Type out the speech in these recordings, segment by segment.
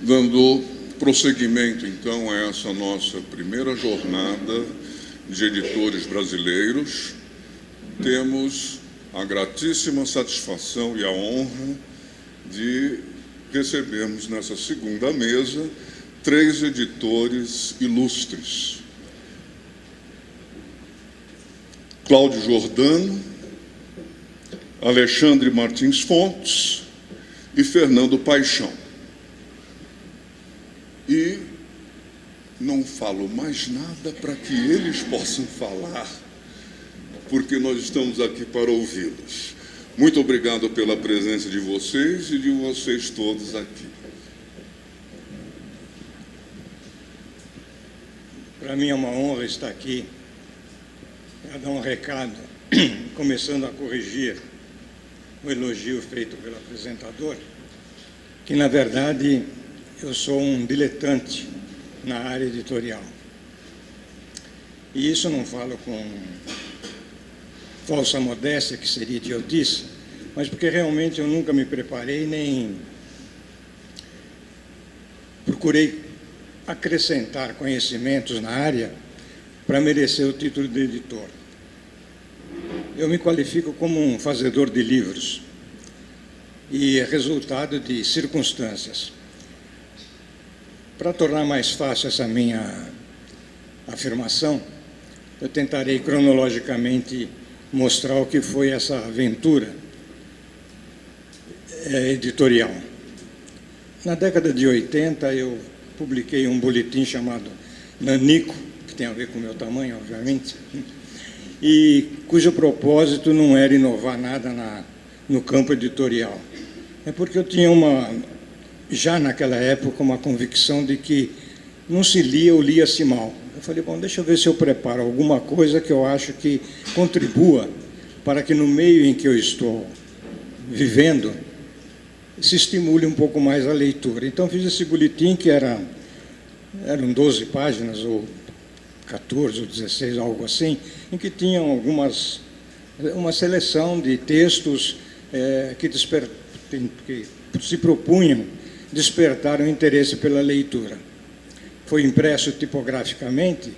Dando prosseguimento, então, a essa nossa primeira jornada de editores brasileiros, temos a gratíssima satisfação e a honra de recebermos nessa segunda mesa 3 editores ilustres. Cláudio Jordano, Alexandre Martins Fontes e Fernando Paixão. E não falo mais nada para que eles possam falar, porque nós estamos aqui para ouvi-los. Muito obrigado pela presença de vocês e de vocês todos aqui. Para mim é uma honra estar aqui para dar um recado, começando a corrigir o elogio feito pelo apresentador, que, na verdade, eu sou um diletante na área editorial. E isso não falo com falsa modéstia, que seria idiotice, mas porque realmente eu nunca me preparei nem procurei acrescentar conhecimentos na área para merecer o título de editor. Eu me qualifico como um fazedor de livros e é resultado de circunstâncias. Para tornar mais fácil essa minha afirmação, eu tentarei cronologicamente mostrar o que foi essa aventura editorial. Na década de 80, eu publiquei um boletim chamado Nanico, que tem a ver com o meu tamanho, obviamente, e cujo propósito não era inovar nada no campo editorial. É porque eu tinha já naquela época, uma convicção de que não se lia ou lia-se mal. Eu falei, bom, deixa eu ver se eu preparo alguma coisa que eu acho que contribua para que no meio em que eu estou vivendo se estimule um pouco mais a leitura. Então fiz esse boletim que eram 12 páginas, ou 14 ou 16, algo assim, em que tinham uma seleção de textos que se propunham despertar o interesse pela leitura. Foi impresso tipograficamente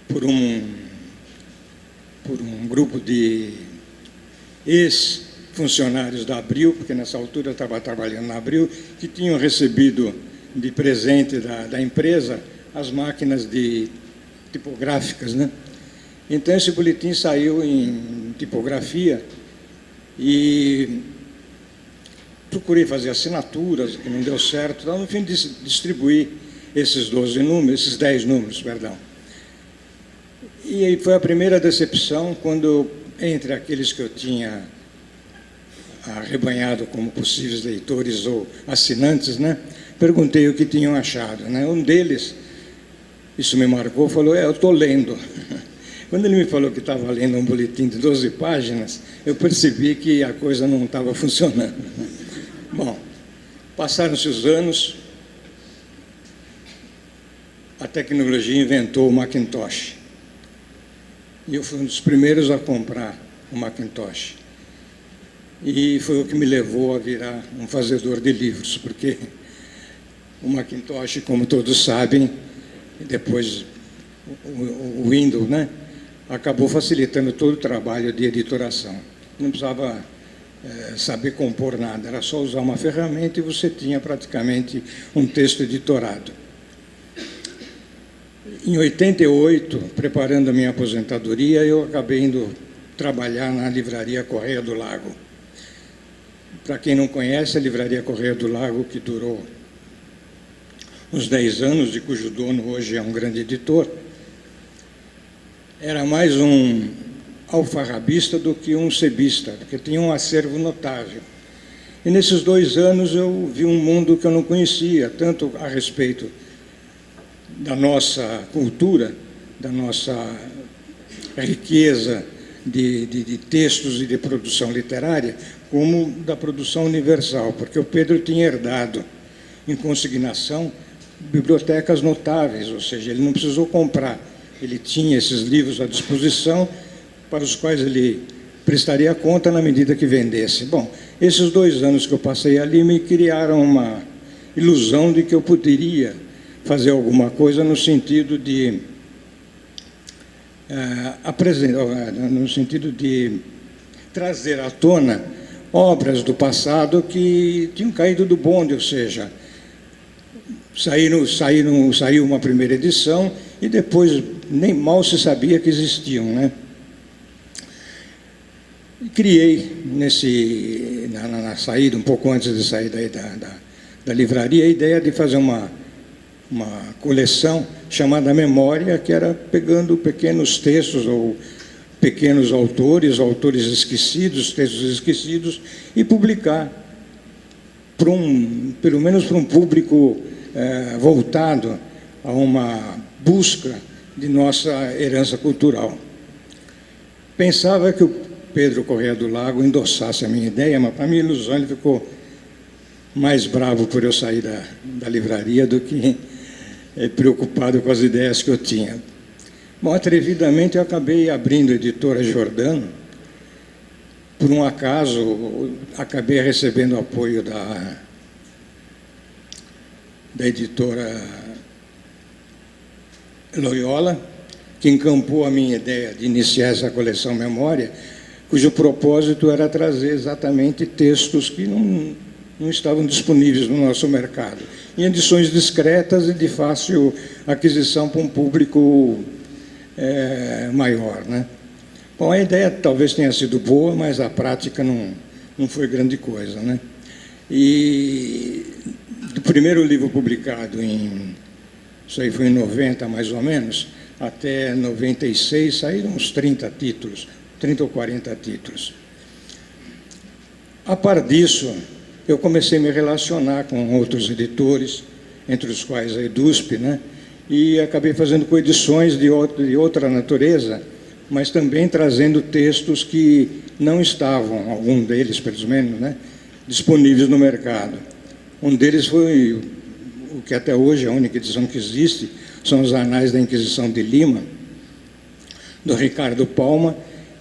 por um grupo de ex-funcionários da Abril, porque nessa altura eu estava trabalhando na Abril, que tinham recebido de presente da empresa as máquinas tipográficas, né? Então esse boletim saiu em tipografia e procurei fazer assinaturas, que não deu certo, então, no fim distribuí esses 10 números, perdão. E aí foi a primeira decepção quando, entre aqueles que eu tinha arrebanhado como possíveis leitores ou assinantes, né, perguntei o que tinham achado, né? Um deles, isso me marcou, falou, eu estou lendo. Quando ele me falou que estava lendo um boletim de 12 páginas, eu percebi que a coisa não estava funcionando. Bom, passaram-se os anos, a tecnologia inventou o Macintosh. E eu fui um dos primeiros a comprar o Macintosh. E foi o que me levou a virar um fazedor de livros, porque o Macintosh, como todos sabem, depois o Windows, né, acabou facilitando todo o trabalho de editoração. Não precisava saber compor nada, era só usar uma ferramenta e você tinha praticamente um texto editorado. Em 88, preparando a minha aposentadoria, eu acabei indo trabalhar na livraria Correia do Lago. Para quem não conhece, a livraria Correia do Lago, que durou uns 10 anos, de cujo dono hoje é um grande editor, era mais um alfarrabista do que um sebista, porque tinha um acervo notável. E nesses 2 anos eu vi um mundo que eu não conhecia, tanto a respeito da nossa cultura, da nossa riqueza de textos e de produção literária, como da produção universal, porque o Pedro tinha herdado em consignação bibliotecas notáveis, ou seja, ele não precisou comprar, ele tinha esses livros à disposição para os quais ele prestaria conta na medida que vendesse. Bom, esses 2 anos que eu passei ali me criaram uma ilusão de que eu poderia fazer alguma coisa no sentido de apresentar, no sentido de trazer à tona obras do passado que tinham caído do bonde, ou seja, saiu uma primeira edição e depois nem mal se sabia que existiam, né? E criei na saída, um pouco antes de sair daí da livraria, a ideia de fazer uma coleção chamada Memória, que era pegando pequenos textos ou pequenos autores esquecidos, textos esquecidos, e publicar pelo menos para um público voltado a uma busca de nossa herança cultural. Pensava que o Pedro Corrêa do Lago endossasse a minha ideia, mas, para minha ilusão, ele ficou mais bravo por eu sair da livraria do que preocupado com as ideias que eu tinha. Bom, atrevidamente, eu acabei abrindo a editora Giordano. Por um acaso, acabei recebendo apoio da editora Loyola, que encampou a minha ideia de iniciar essa coleção Memória, cujo propósito era trazer exatamente textos que não estavam disponíveis no nosso mercado, em edições discretas e de fácil aquisição para um público maior, né? Bom, a ideia talvez tenha sido boa, mas a prática não foi grande coisa, né? E do primeiro livro publicado isso aí foi em 90 mais ou menos, até 96 saíram uns 30 títulos, 30 ou 40 títulos. A par disso, eu comecei a me relacionar com outros editores, entre os quais a EDUSP, né? E acabei fazendo coedições de outra natureza, mas também trazendo textos que não estavam, algum deles, pelo menos, né, disponíveis no mercado. Um deles foi o que até hoje é a única edição que existe, são os Anais da Inquisição de Lima, do Ricardo Palma,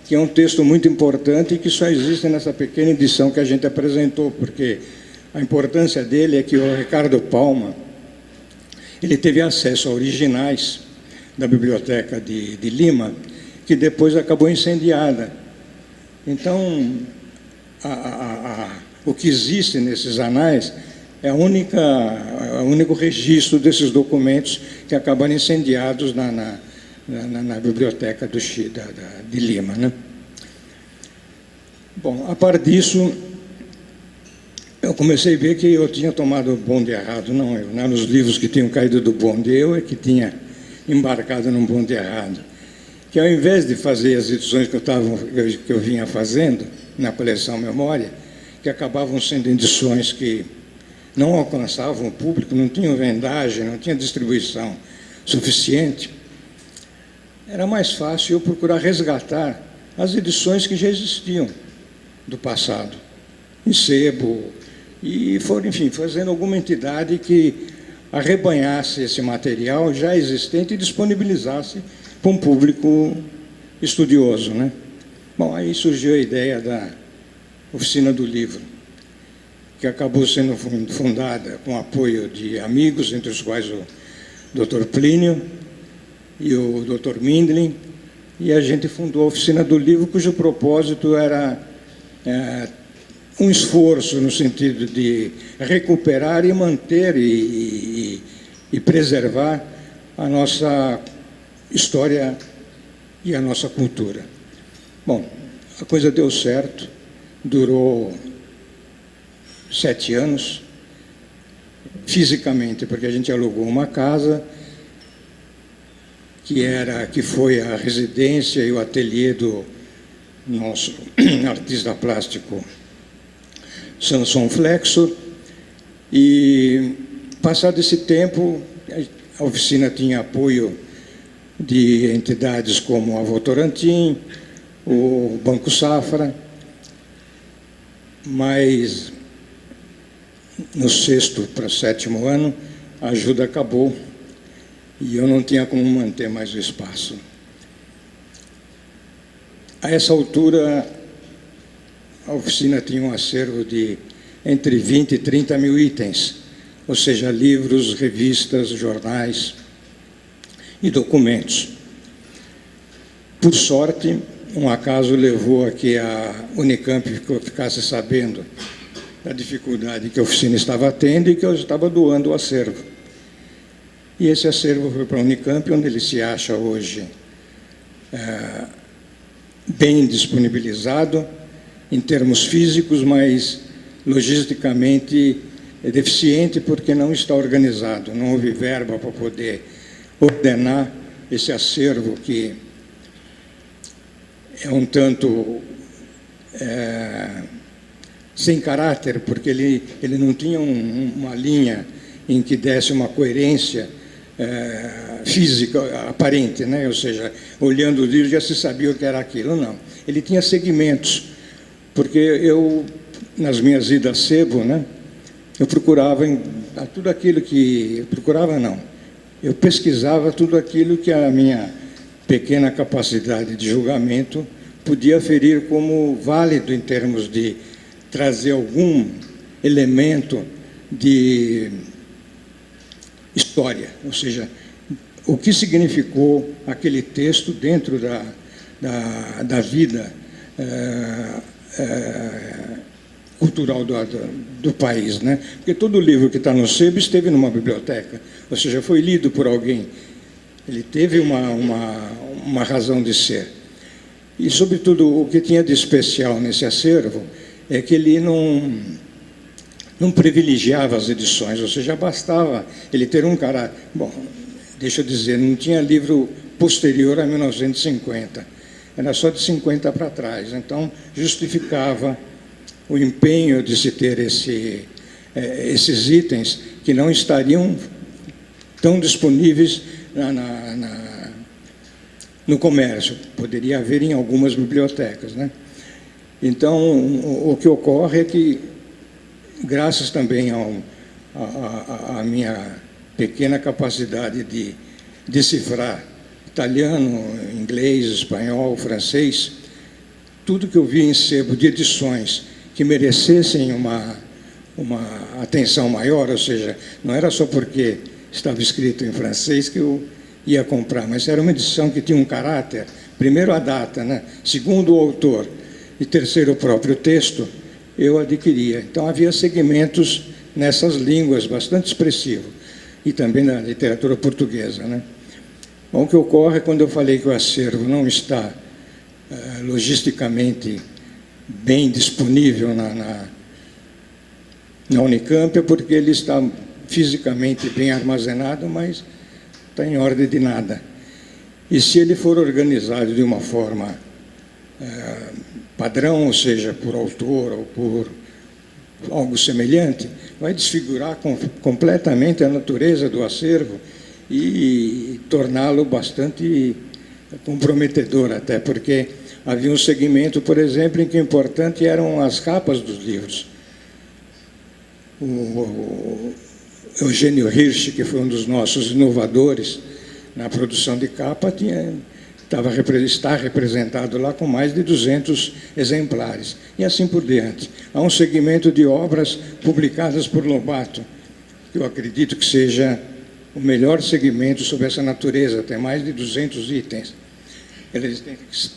que é um texto muito importante e que só existe nessa pequena edição que a gente apresentou, porque a importância dele é que o Ricardo Palma ele teve acesso a originais da biblioteca de Lima, que depois acabou incendiada. Então, o que existe nesses anais é o único registro desses documentos que acabaram incendiados na biblioteca de Lima, né? Bom, a par disso, eu comecei a ver que eu tinha tomado o bonde errado. Não eu, né? Nos livros que tinham caído do bonde, eu é que tinha embarcado num bonde errado. Que ao invés de fazer as edições que eu vinha fazendo na coleção Memória, que acabavam sendo edições que não alcançavam o público, não tinham vendagem, não tinha distribuição suficiente, era mais fácil eu procurar resgatar as edições que já existiam do passado, em sebo, e enfim, fazendo alguma entidade que arrebanhasse esse material já existente e disponibilizasse para um público estudioso, né? Bom, aí surgiu a ideia da Oficina do Livro, que acabou sendo fundada com apoio de amigos, entre os quais o Dr. Plínio e o Dr. Mindlin, e a gente fundou a Oficina do Livro, cujo propósito era um esforço no sentido de recuperar e manter e preservar a nossa história e a nossa cultura. Bom, a coisa deu certo, durou 7 anos, fisicamente, porque a gente alugou uma casa que foi a residência e o ateliê do nosso artista plástico Samson Flexor, e passado esse tempo a oficina tinha apoio de entidades como a Votorantim, o Banco Safra, mas no 6º para 7º ano a ajuda acabou e eu não tinha como manter mais o espaço. A essa altura, a oficina tinha um acervo de entre 20 e 30 mil itens, ou seja, livros, revistas, jornais e documentos. Por sorte, um acaso levou a que a Unicamp ficasse sabendo da dificuldade que a oficina estava tendo e que eu estava doando o acervo. E esse acervo foi para a Unicamp, onde ele se acha hoje bem disponibilizado em termos físicos, mas logisticamente deficiente porque não está organizado, não houve verba para poder ordenar esse acervo que é um tanto sem caráter, porque ele não tinha uma linha em que desse uma coerência física aparente, né? Ou seja, olhando o livro já se sabia o que era aquilo, não. Ele tinha segmentos, porque eu, nas minhas idas sebo, né, eu procurava tudo aquilo que... Eu pesquisava tudo aquilo que a minha pequena capacidade de julgamento podia aferir como válido em termos de trazer algum elemento de história, ou seja, o que significou aquele texto dentro da vida cultural do país, né? Porque todo livro que está no sebo esteve numa biblioteca, ou seja, foi lido por alguém. Ele teve uma razão de ser. E, sobretudo, o que tinha de especial nesse acervo é que ele não privilegiava as edições, ou seja, bastava ele ter um caráter... Bom, deixa eu dizer, não tinha livro posterior a 1950, era só de 50 para trás, então justificava o empenho de se ter esses itens que não estariam tão disponíveis no comércio, poderia haver em algumas bibliotecas, né? Então, o que ocorre é que, graças também à minha pequena capacidade de decifrar italiano, inglês, espanhol, francês, tudo que eu vi em sebo de edições que merecessem uma atenção maior, ou seja, não era só porque estava escrito em francês que eu ia comprar, mas era uma edição que tinha um caráter, primeiro a data, né? Segundo o autor, e terceiro o próprio texto, eu adquiria. Então havia segmentos nessas línguas bastante expressivos, e também na literatura portuguesa, né? Bom, o que ocorre quando eu falei que o acervo não está logisticamente bem disponível na Unicamp, é porque ele está fisicamente bem armazenado, mas está em ordem de nada. E se ele for organizado de uma forma padrão, ou seja, por autor ou por algo semelhante, vai desfigurar completamente a natureza do acervo e torná-lo bastante comprometedor até, porque havia um segmento, por exemplo, em que o importante eram as capas dos livros. O Eugênio Hirsch, que foi um dos nossos inovadores na produção de capa, está representado lá com mais de 200 exemplares, e assim por diante. Há um segmento de obras publicadas por Lobato, que eu acredito que seja o melhor segmento sobre essa natureza, tem mais de 200 itens. Eles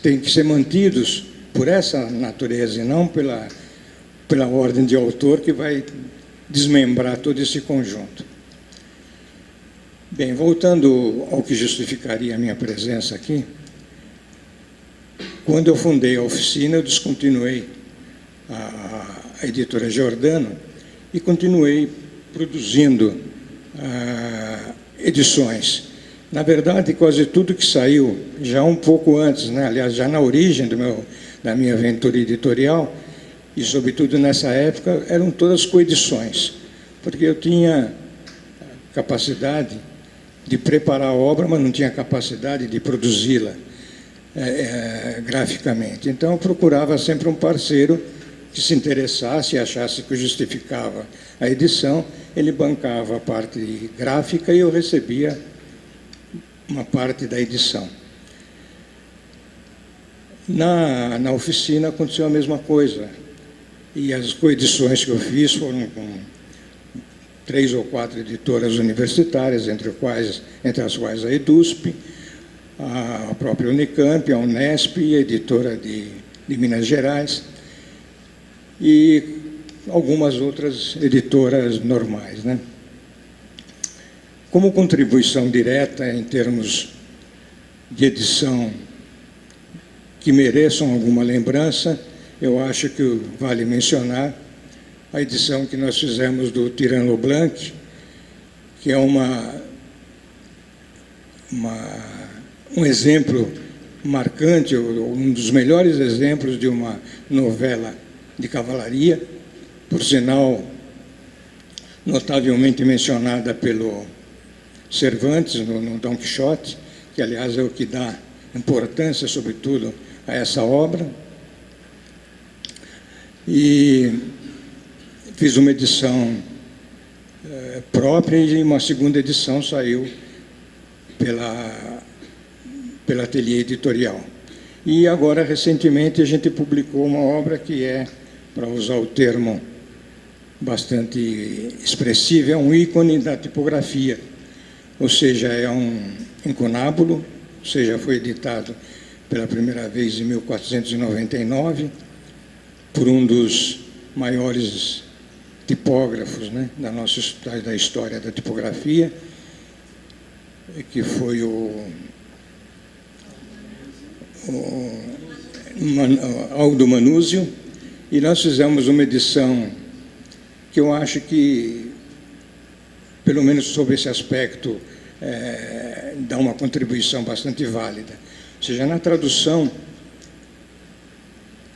têm que ser mantidos por essa natureza e não pela ordem de autor que vai desmembrar todo esse conjunto. Bem, voltando ao que justificaria a minha presença aqui, quando eu fundei a oficina, eu descontinuei a editora Giordano e continuei produzindo edições. Na verdade, quase tudo que saiu, já um pouco antes, né? Aliás, já na origem da minha aventura editorial, e sobretudo nessa época, eram todas coedições, porque eu tinha capacidade de preparar a obra, mas não tinha capacidade de produzi-la graficamente. Então, eu procurava sempre um parceiro que se interessasse e achasse que justificava a edição, ele bancava a parte gráfica e eu recebia uma parte da edição. Na oficina aconteceu a mesma coisa, e as coedições que eu fiz foram com 3 ou 4 editoras universitárias, entre as quais a EDUSP, a própria Unicamp, a Unesp, a editora de Minas Gerais e algumas outras editoras normais, né? Como contribuição direta em termos de edição que mereçam alguma lembrança, eu acho que vale mencionar a edição que nós fizemos do Tirano Blanc, que é um exemplo marcante, um dos melhores exemplos de uma novela de cavalaria, por sinal, notavelmente mencionada pelo Cervantes no Dom Quixote, que, aliás, é o que dá importância, sobretudo, a essa obra. E fiz uma edição própria e uma segunda edição saiu pela Ateliê Editorial. E agora, recentemente, a gente publicou uma obra que é, para usar o termo bastante expressivo, é um ícone da tipografia, ou seja, é um incunábulo, ou seja, foi editado pela primeira vez em 1499 por um dos maiores tipógrafos, né, da história da tipografia, que foi Aldo Manuzio, e nós fizemos uma edição que eu acho que, pelo menos sobre esse aspecto, dá uma contribuição bastante válida. Ou seja, na tradução,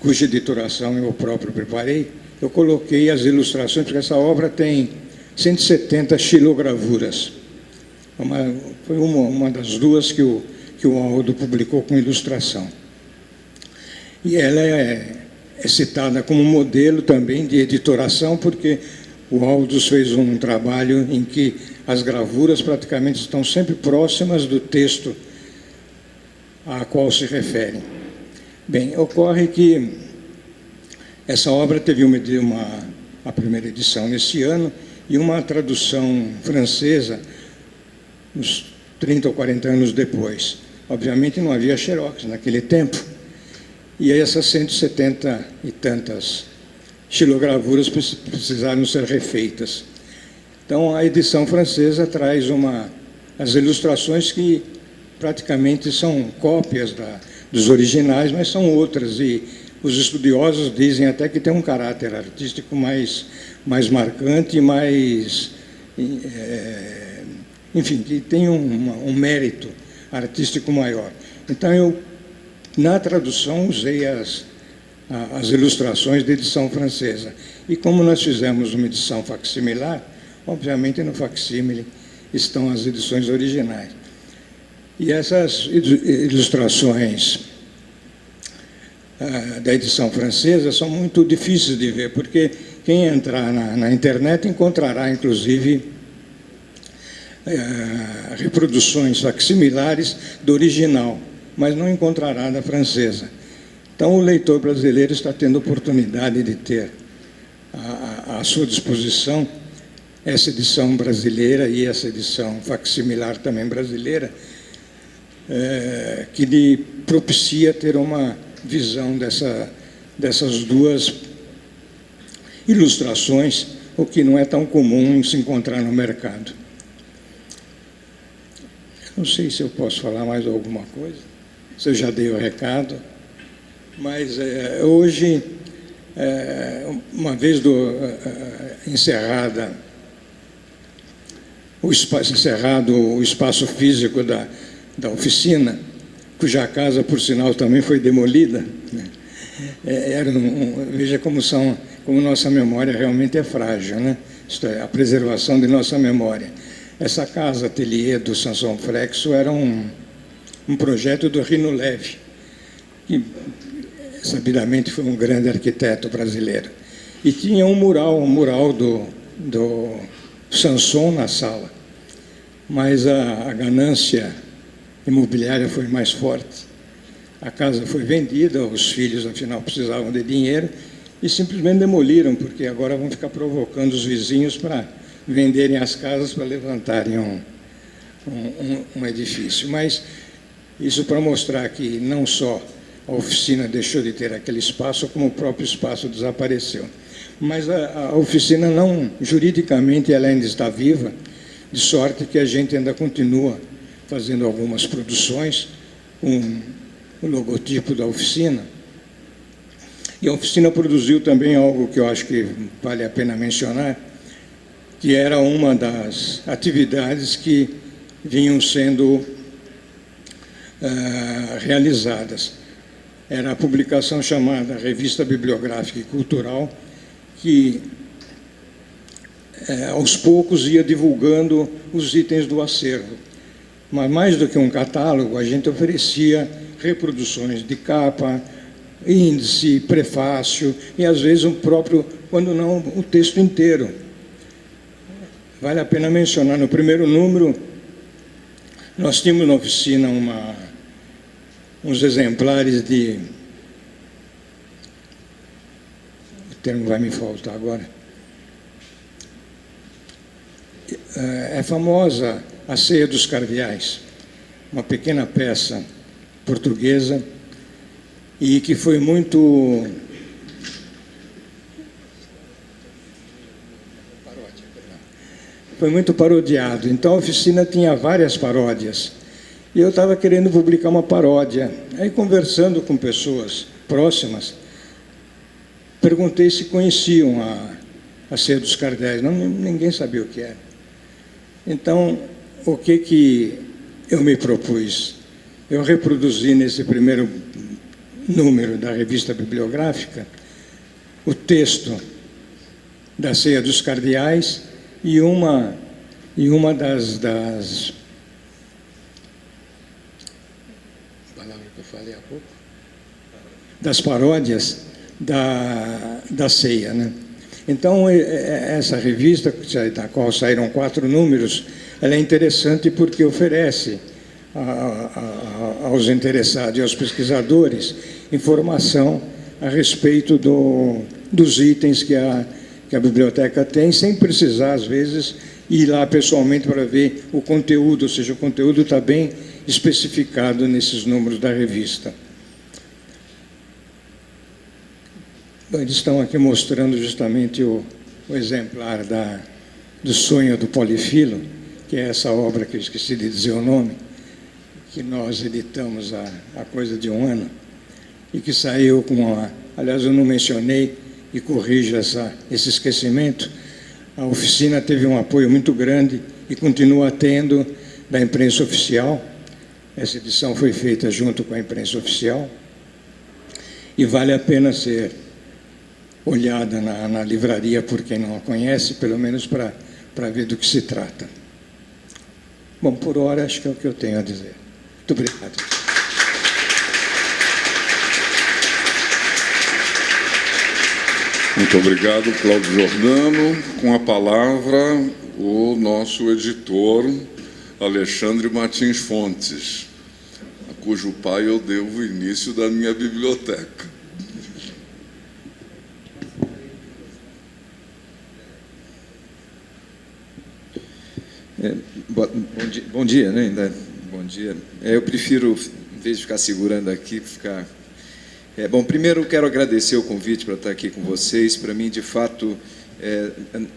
cuja editoração eu próprio preparei, eu coloquei as ilustrações, porque essa obra tem 170 xilogravuras. Foi uma das duas que o Aldo publicou com ilustração. E ela é citada como modelo também de editoração, porque o Aldo fez um trabalho em que as gravuras praticamente estão sempre próximas do texto a qual se referem. Bem, ocorre que essa obra teve a primeira edição nesse ano e uma tradução francesa uns 30 ou 40 anos depois. Obviamente não havia xerox naquele tempo, e essas 170 e tantas xilogravuras precisaram ser refeitas. Então, a edição francesa traz as ilustrações que praticamente são cópias dos originais, mas são outras, e os estudiosos dizem até que tem um caráter artístico mais marcante, enfim, que tem um mérito artístico maior. Então, eu, na tradução, usei as ilustrações da edição francesa. E como nós fizemos uma edição facsimilar, obviamente no facsímile estão as edições originais. E essas ilustrações da edição francesa são muito difíceis de ver, porque quem entrar na internet encontrará, inclusive, reproduções facsimilares do original, mas não encontrará da francesa. Então, o leitor brasileiro está tendo oportunidade de ter à sua disposição essa edição brasileira e essa edição facsimilar também brasileira, que lhe propicia ter uma visão dessas duas ilustrações, o que não é tão comum em se encontrar no mercado. Não sei se eu posso falar mais alguma coisa, se eu já dei o recado, mas hoje, uma vez encerrado o espaço físico da oficina, cuja casa, por sinal, também foi demolida, né? Veja como nossa memória realmente é frágil, né? Isto é, a preservação de nossa memória. Essa casa, ateliê do Samson Flexo, era um projeto do Rino Leve, que sabidamente foi um grande arquiteto brasileiro. E tinha um mural do Samson na sala. Mas a ganância imobiliária foi mais forte. A casa foi vendida, os filhos, afinal, precisavam de dinheiro, e simplesmente demoliram, porque agora vão ficar provocando os vizinhos para venderem as casas para levantarem um edifício. Mas isso para mostrar que não só a oficina deixou de ter aquele espaço, como o próprio espaço desapareceu. Mas a oficina não, juridicamente, ela ainda está viva, de sorte que a gente ainda continua fazendo algumas produções com o logotipo da oficina. E a oficina produziu também algo que eu acho que vale a pena mencionar, que era uma das atividades que vinham sendo realizadas. Era a publicação chamada Revista Bibliográfica e Cultural, que aos poucos ia divulgando os itens do acervo. Mas mais do que um catálogo, a gente oferecia reproduções de capa, índice, prefácio e às vezes um próprio, quando não, o texto inteiro. Vale a pena mencionar, no primeiro número, nós tínhamos na oficina uns exemplares de... O termo vai me faltar agora. É famosa a Ceia dos Cardeais, uma pequena peça portuguesa e que foi muito parodiado. Então a oficina tinha várias paródias e eu estava querendo publicar uma paródia. Aí, conversando com pessoas próximas, perguntei se conheciam a Ceia dos Cardeais. Ninguém sabia o que era. Então, o que eu me propus? Eu reproduzi nesse primeiro número da revista bibliográfica o texto da Ceia dos Cardeais e uma das palavras que eu falei há pouco, das paródias da ceia, né? Então, essa revista, da qual saíram 4 números, ela é interessante porque oferece aos interessados e aos pesquisadores informação a respeito dos itens que a biblioteca tem, sem precisar, às vezes, ir lá pessoalmente para ver o conteúdo, ou seja, o conteúdo está bem especificado nesses números da revista. Bom, eles estão aqui mostrando justamente o exemplar do Sonho do Polifilo, que é essa obra que eu esqueci de dizer o nome, que nós editamos há coisa de 1 ano, e que saiu com aliás, eu não mencionei, e corrijo esse esquecimento, a oficina teve um apoio muito grande e continua tendo da imprensa oficial. Essa edição foi feita junto com a imprensa oficial e vale a pena ser olhada na livraria por quem não a conhece, pelo menos para ver do que se trata. Bom, por hora, acho que é o que eu tenho a dizer. Muito obrigado. Muito obrigado, Cláudio Giordano. Com a palavra, o nosso editor, Alexandre Martins Fontes, a cujo pai eu devo o início da minha biblioteca. Bom dia, né? Ainda bom dia. Eu prefiro, em vez de ficar segurando aqui, ficar... Bom, primeiro quero agradecer o convite para estar aqui com vocês. Para mim, de fato,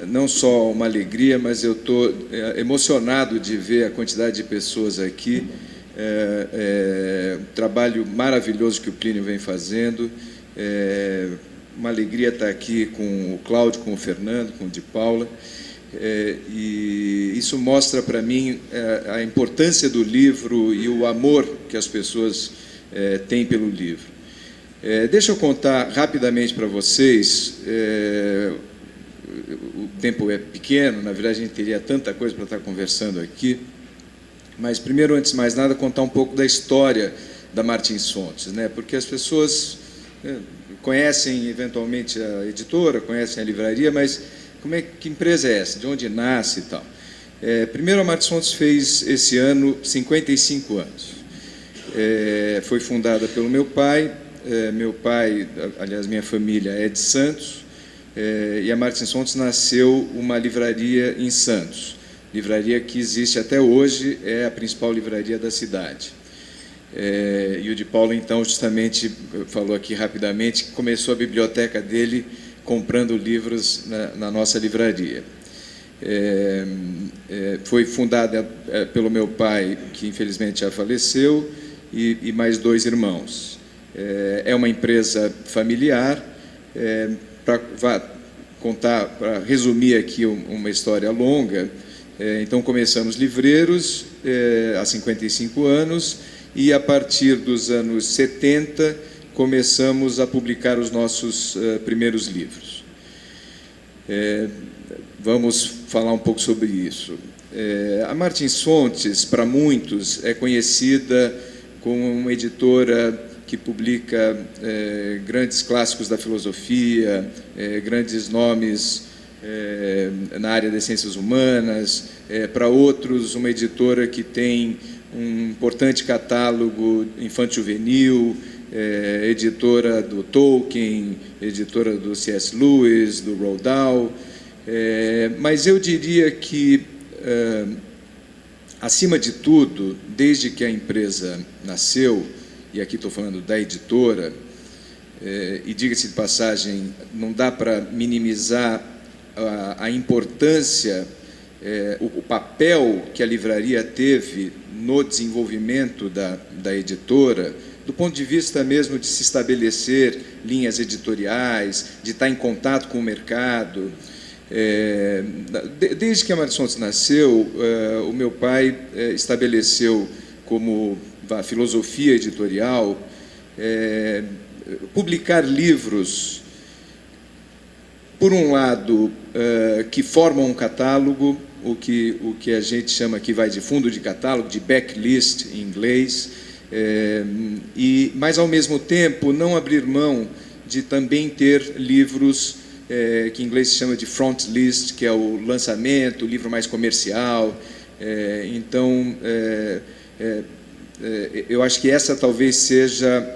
não só uma alegria, mas eu estou emocionado de ver a quantidade de pessoas aqui. Um trabalho maravilhoso que o Plínio vem fazendo. Uma alegria estar aqui com o Cláudio, com o Fernando, com o de Paula. E isso mostra para mim a importância do livro e o amor que as pessoas têm pelo livro. Deixa eu contar rapidamente para vocês, o tempo é pequeno, na verdade a gente teria tanta coisa para estar conversando aqui, mas primeiro, antes de mais nada, contar um pouco da história da Martins Fontes, né? Porque as pessoas conhecem eventualmente a editora, conhecem a livraria, mas que empresa é essa? De onde nasce e tal? Primeiro, a Martins Fontes fez esse ano 55 anos. Foi fundada pelo meu pai. Meu pai, aliás, minha família é de Santos. e a Martins Fontes nasceu uma livraria em Santos. Livraria que existe até hoje, é a principal livraria da cidade. E o de Paulo, então, justamente, falou aqui rapidamente, que começou a biblioteca dele comprando livros na nossa livraria. Foi fundada pelo meu pai, que infelizmente já faleceu, e mais 2 irmãos. É uma empresa familiar. Para resumir aqui uma história longa, então começamos livreiros há 55 anos, e a partir dos anos 70 começamos a publicar os nossos primeiros livros. Vamos falar um pouco sobre isso. A Martins Fontes, para muitos, é conhecida como uma editora que publica grandes clássicos da filosofia, grandes nomes na área das ciências humanas. Para outros, uma editora que tem um importante catálogo infanto-juvenil, editora do Tolkien, editora do C.S. Lewis, do Roald Dahl. Mas eu diria que, acima de tudo, desde que a empresa nasceu, e aqui estou falando da editora, e diga-se de passagem, não dá para minimizar a importância, o papel que a livraria teve no desenvolvimento da editora, do ponto de vista mesmo de se estabelecer linhas editoriais, de estar em contato com o mercado. Desde que a Martins Fontes nasceu, o meu pai estabeleceu como a filosofia editorial publicar livros, por um lado, que formam um catálogo, o que a gente chama aqui vai de fundo de catálogo, de backlist em inglês, mas ao mesmo tempo não abrir mão de também ter livros que em inglês se chama de front list, que é o lançamento, o livro mais comercial. Então, eu acho que essa talvez seja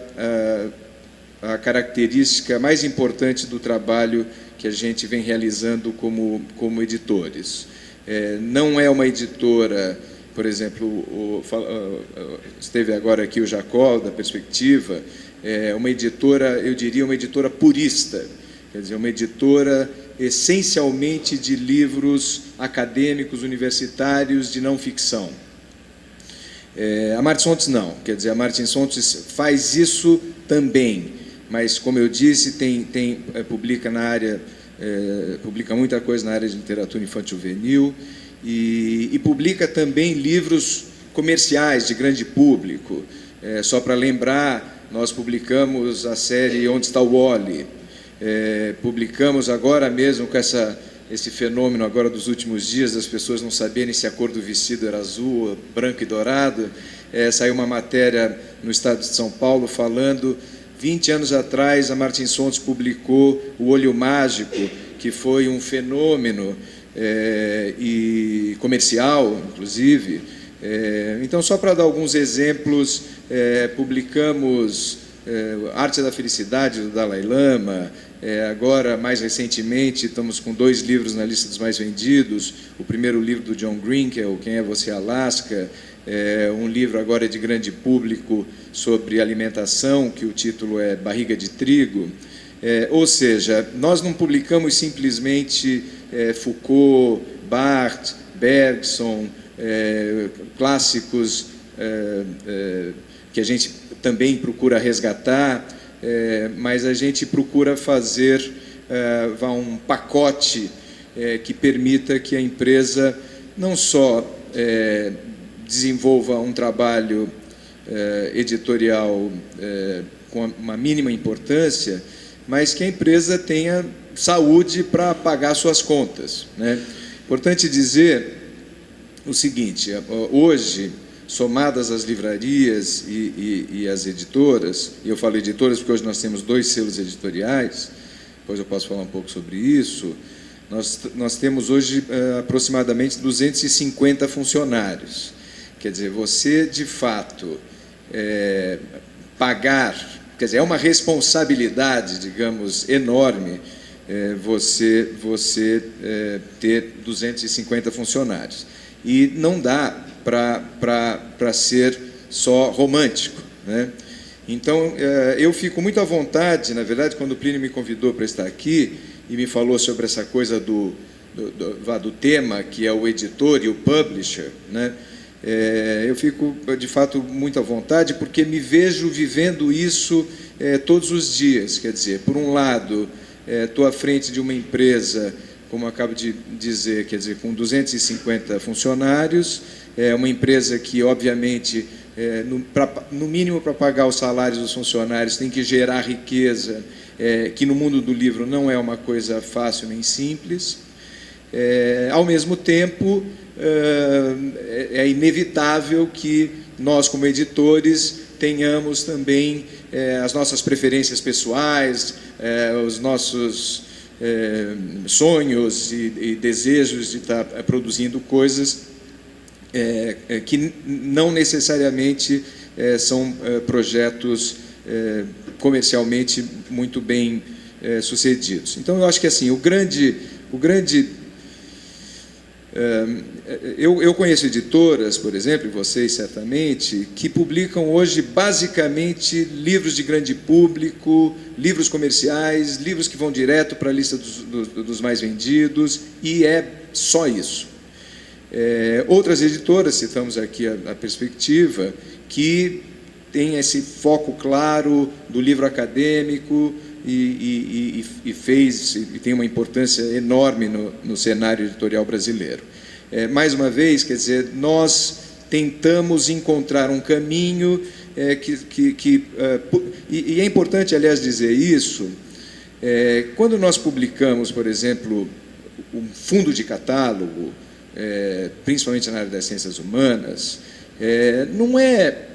a característica mais importante do trabalho que a gente vem realizando como editores. Não é uma editora, por exemplo, esteve agora aqui o Jacó, da Perspectiva, uma editora, eu diria, uma editora purista, quer dizer, uma editora essencialmente de livros acadêmicos, universitários, de não ficção. A Martins Fontes não, quer dizer, a Martins Fontes faz isso também, mas, como eu disse, publica na área, publica muita coisa na área de literatura infanto-juvenil e publica também livros comerciais de grande público. Só para lembrar, nós publicamos a série Onde Está o Wally? Publicamos agora mesmo com esse fenômeno agora dos últimos dias, das pessoas não saberem se a cor do vestido era azul, branco e dourado. Saiu uma matéria no estado de São Paulo falando, 20 anos atrás, a Martins Fontes publicou O Olho Mágico, que foi um fenômeno e comercial, inclusive. Então, só para dar alguns exemplos, publicamos Arte da Felicidade, do Dalai Lama. Agora, mais recentemente, estamos com 2 livros na lista dos mais vendidos. O primeiro livro do John Green, que é o Quem é Você, Alaska? Um livro agora de grande público sobre alimentação, que o título é Barriga de Trigo. Ou seja, nós não publicamos simplesmente Foucault, Barthes, Bergson, clássicos que a gente também procura resgatar, mas a gente procura fazer um pacote que permita que a empresa não só desenvolva um trabalho editorial com uma mínima importância, mas que a empresa tenha saúde para pagar suas contas, né? Importante dizer o seguinte: hoje, somadas as livrarias e as editoras, e eu falo editoras porque hoje nós temos 2 selos editoriais, depois eu posso falar um pouco sobre isso, nós temos hoje aproximadamente 250 funcionários. Quer dizer, você, de fato, pagar, quer dizer, é uma responsabilidade, digamos, enorme, você ter 250 funcionários. E não dá para ser só romântico, né? Então, eu fico muito à vontade, na verdade, quando o Plínio me convidou para estar aqui e me falou sobre essa coisa do tema, que é o editor e o publisher, né? Eu fico, de fato, muito à vontade, porque me vejo vivendo isso todos os dias. Quer dizer, por um lado, estou à frente de uma empresa, como acabo de dizer, quer dizer, com 250 funcionários, uma empresa que, obviamente, no mínimo para pagar os salários dos funcionários, tem que gerar riqueza, que no mundo do livro não é uma coisa fácil nem simples. Ao mesmo tempo, é inevitável que nós, como editores, tenhamos também as nossas preferências pessoais, os nossos sonhos e desejos de estar produzindo coisas que não necessariamente são projetos comercialmente muito bem sucedidos. Então, eu acho que assim, eu conheço editoras, por exemplo, e vocês certamente, que publicam hoje basicamente livros de grande público, livros comerciais, livros que vão direto para a lista dos mais vendidos, e é só isso. Outras editoras, citamos aqui a Perspectiva, que tem esse foco claro do livro acadêmico e tem uma importância enorme no cenário editorial brasileiro. Mais uma vez, quer dizer, nós tentamos encontrar um caminho e é importante, aliás, dizer isso, quando nós publicamos, por exemplo, um fundo de catálogo, principalmente na área das ciências humanas, não é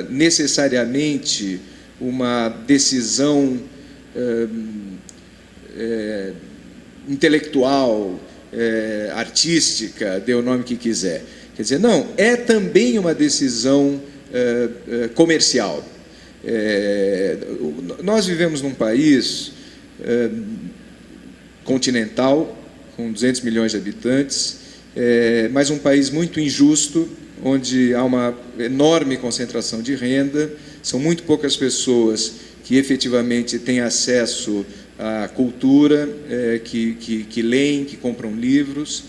necessariamente uma decisão intelectual, artística, dê o nome que quiser. Quer dizer, não, é também uma decisão comercial. Nós vivemos num país continental, com 200 milhões de habitantes, mas um país muito injusto, onde há uma enorme concentração de renda, são muito poucas pessoas que efetivamente têm acesso à cultura, que leem, que compram livros.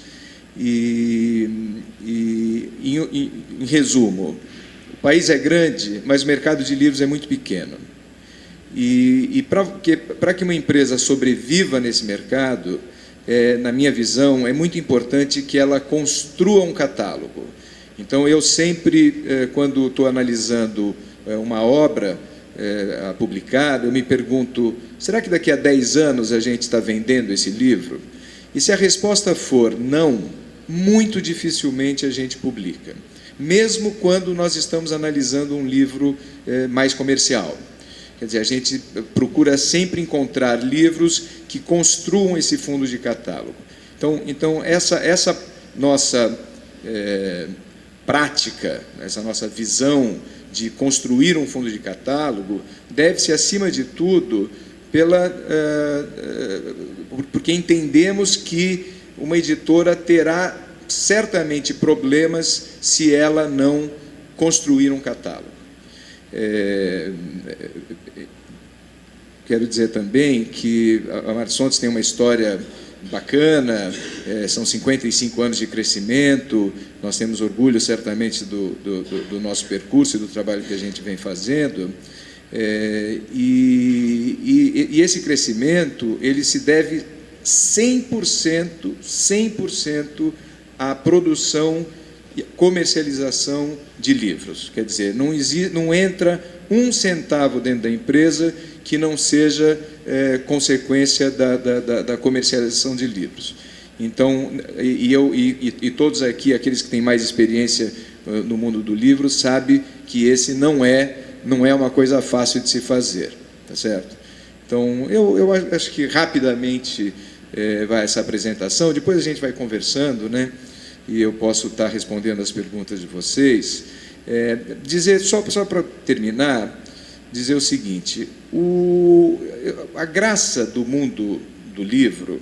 Em resumo, o país é grande, mas o mercado de livros é muito pequeno. E para que uma empresa sobreviva nesse mercado, na minha visão, é muito importante que ela construa um catálogo. Então, eu sempre, quando estou analisando uma obra publicada, eu me pergunto, será que daqui a 10 anos a gente está vendendo esse livro? E se a resposta for não, muito dificilmente a gente publica, mesmo quando nós estamos analisando um livro mais comercial. Quer dizer, a gente procura sempre encontrar livros que construam esse fundo de catálogo. Então essa nossa prática, essa nossa visão de construir um fundo de catálogo deve-se, acima de tudo, porque entendemos que uma editora terá certamente problemas se ela não construir um catálogo. Quero dizer também que a Martins tem uma história bacana, são 55 anos de crescimento, nós temos orgulho certamente do nosso percurso e do trabalho que a gente vem fazendo, e esse crescimento ele se deve 100% à produção e comercialização de livros. Quer dizer, não entra um centavo dentro da empresa que não seja consequência da comercialização de livros. Então, e todos aqui, aqueles que têm mais experiência no mundo do livro, sabem que esse não é uma coisa fácil de se fazer, tá certo? Então, eu acho que rapidamente vai essa apresentação, depois a gente vai conversando, né? E eu posso estar respondendo as perguntas de vocês. Dizer, só para terminar, dizer o seguinte, a graça do mundo do livro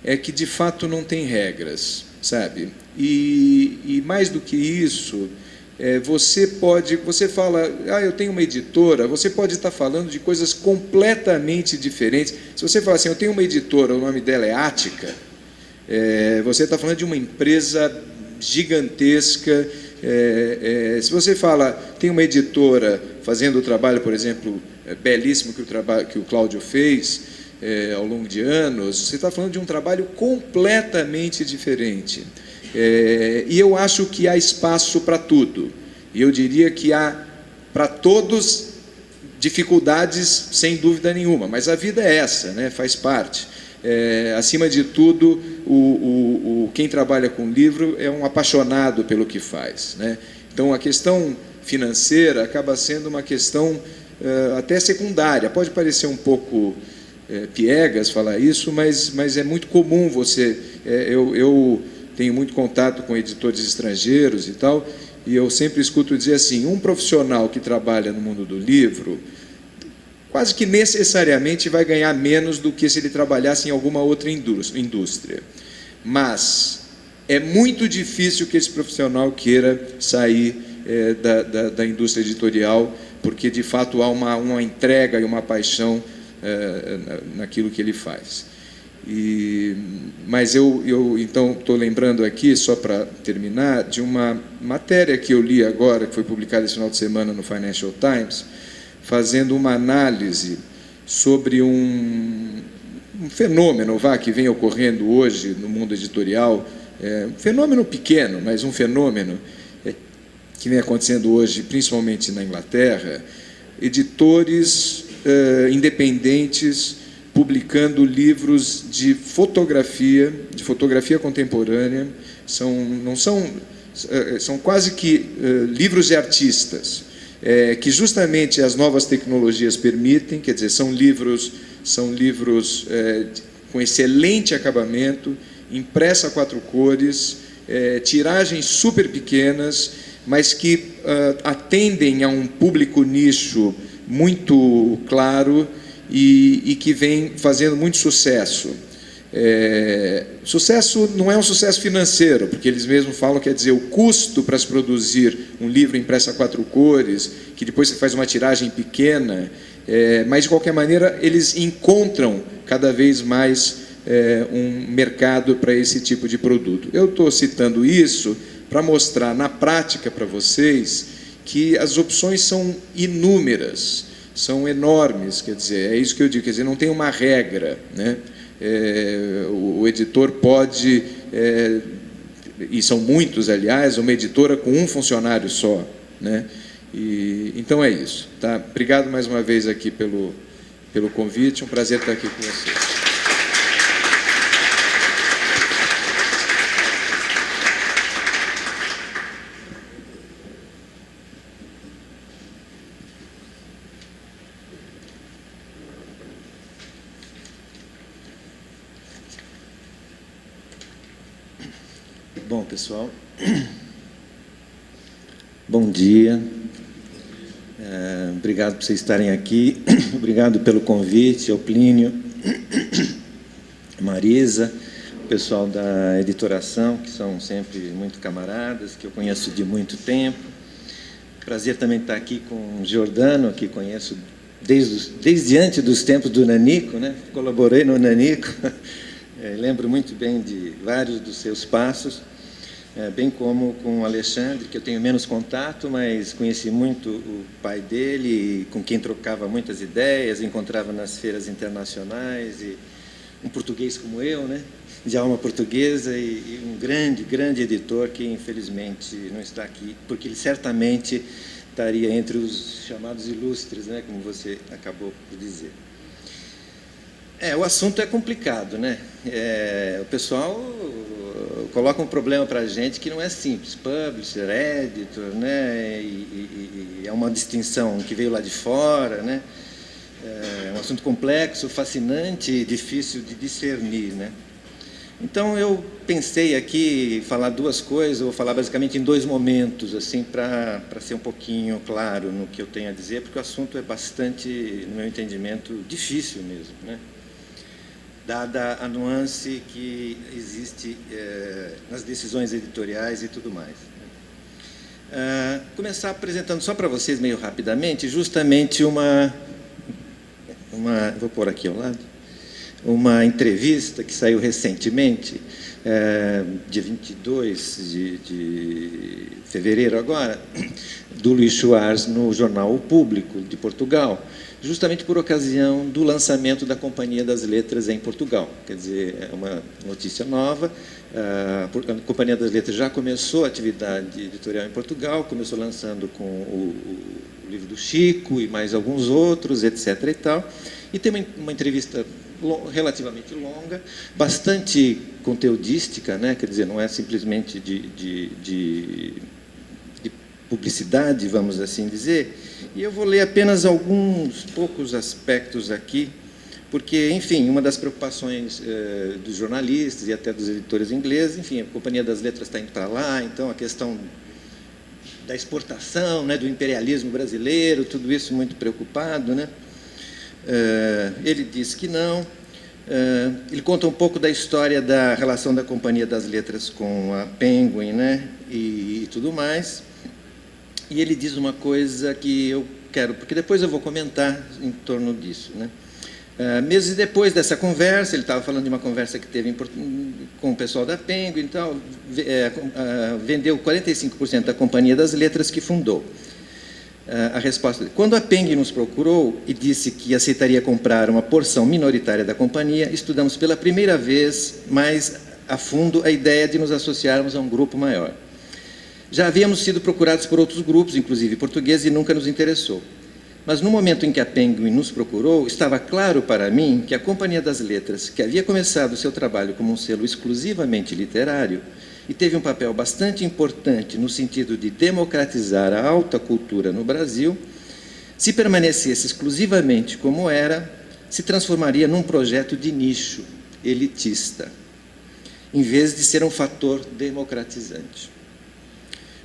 é que, de fato, não tem regras, sabe? E mais do que isso, você fala, eu tenho uma editora, você pode estar falando de coisas completamente diferentes. Se você fala assim, eu tenho uma editora, o nome dela é Ática, você está falando de uma empresa gigantesca. Se você fala, tem uma editora fazendo o trabalho, por exemplo, belíssimo que o Cláudio fez ao longo de anos, você está falando de um trabalho completamente diferente. E eu acho que há espaço para tudo. E eu diria que há para todos dificuldades, sem dúvida nenhuma, mas a vida é essa, né? Faz parte. Acima de tudo, quem trabalha com livro é um apaixonado pelo que faz, né? Então, a questão financeira acaba sendo uma questão até secundária. Pode parecer um pouco piegas falar isso, mas é muito comum você... Eu tenho muito contato com editores estrangeiros e tal, e eu sempre escuto dizer assim, um profissional que trabalha no mundo do livro quase que necessariamente vai ganhar menos do que se ele trabalhasse em alguma outra indústria. Mas é muito difícil que esse profissional queira sair da indústria editorial, porque, de fato, há uma entrega e uma paixão naquilo que ele faz. Mas eu então, estou lembrando aqui, só para terminar, de uma matéria que eu li agora, que foi publicada esse final de semana no Financial Times, fazendo uma análise sobre um fenômeno que vem ocorrendo hoje no mundo editorial, um fenômeno pequeno, mas um fenômeno que vem acontecendo hoje, principalmente na Inglaterra, editores independentes publicando livros de fotografia contemporânea, são quase que livros de artistas, que justamente as novas tecnologias permitem, quer dizer, são livros com excelente acabamento, impressa a 4 cores, tiragens super pequenas, mas que atendem a um público nicho muito claro e que vem fazendo muito sucesso. Sucesso não é um sucesso financeiro, porque eles mesmos falam, quer dizer, o custo para se produzir um livro impresso a 4 cores, que depois você faz uma tiragem pequena, mas, de qualquer maneira, eles encontram cada vez mais um mercado para esse tipo de produto. Eu estou citando isso para mostrar na prática para vocês que as opções são inúmeras, são enormes, quer dizer, é isso que eu digo, quer dizer, não tem uma regra, né? O editor pode, e são muitos, aliás, uma editora com um funcionário só, né? Então é isso, tá? Obrigado mais uma vez aqui pelo convite, um prazer estar aqui com vocês. Bom, pessoal, bom dia, obrigado por vocês estarem aqui, obrigado pelo convite, ao Plínio, Marisa, o pessoal da editoração, que são sempre muito camaradas, que eu conheço de muito tempo. Prazer também estar aqui com o Giordano, que conheço desde antes dos tempos do Nanico, né? Colaborei no Nanico, lembro muito bem de vários dos seus passos. Bem como com o Alexandre, que eu tenho menos contato, mas conheci muito o pai dele, com quem trocava muitas ideias, encontrava nas feiras internacionais, e um português como eu, né, de alma portuguesa, e um grande editor que, infelizmente, não está aqui, porque ele certamente estaria entre os chamados ilustres, né, como você acabou por dizer. O assunto é complicado, né? O pessoal coloca um problema para a gente que não é simples. Publisher, editor, né? E é uma distinção que veio lá de fora, né? É um assunto complexo, fascinante e difícil de discernir, né? Então, eu pensei aqui falar duas coisas, eu vou falar basicamente em 2 momentos, assim, para ser um pouquinho claro no que eu tenho a dizer, porque o assunto é bastante, no meu entendimento, difícil mesmo, né? dada a nuance que existe nas decisões editoriais e tudo mais. Começar apresentando só para vocês, meio rapidamente, justamente vou pôr aqui ao lado, uma entrevista que saiu recentemente, dia 22 de fevereiro agora, do Luís Soares no jornal O Público, de Portugal, justamente por ocasião do lançamento da Companhia das Letras em Portugal. Quer dizer, é uma notícia nova. A Companhia das Letras já começou a atividade editorial em Portugal, começou lançando com o livro do Chico e mais alguns outros, etc. e tal. E tem uma entrevista relativamente longa, bastante conteudística, né? Quer dizer, não é simplesmente de publicidade, vamos assim dizer. E eu vou ler apenas alguns poucos aspectos aqui, porque, enfim, uma das preocupações dos jornalistas e até dos editores ingleses, enfim, a Companhia das Letras está indo para lá, então a questão da exportação, né, do imperialismo brasileiro, tudo isso muito preocupado, né? Ele disse que não. Ele conta um pouco da história da relação da Companhia das Letras com a Penguin, né, e tudo mais. E ele diz uma coisa que eu quero, porque depois eu vou comentar em torno disso, né? Meses depois dessa conversa, ele estava falando de uma conversa que teve com o pessoal da Penguin e tal, vendeu 45% da Companhia das Letras que fundou. A resposta: quando a Penguin nos procurou e disse que aceitaria comprar uma porção minoritária da companhia, estudamos pela primeira vez mais a fundo a ideia de nos associarmos a um grupo maior. Já havíamos sido procurados por outros grupos, inclusive portugueses, e nunca nos interessou. Mas no momento em que a Penguin nos procurou, estava claro para mim que a Companhia das Letras, que havia começado seu trabalho como um selo exclusivamente literário, e teve um papel bastante importante no sentido de democratizar a alta cultura no Brasil, se permanecesse exclusivamente como era, se transformaria num projeto de nicho, elitista, em vez de ser um fator democratizante.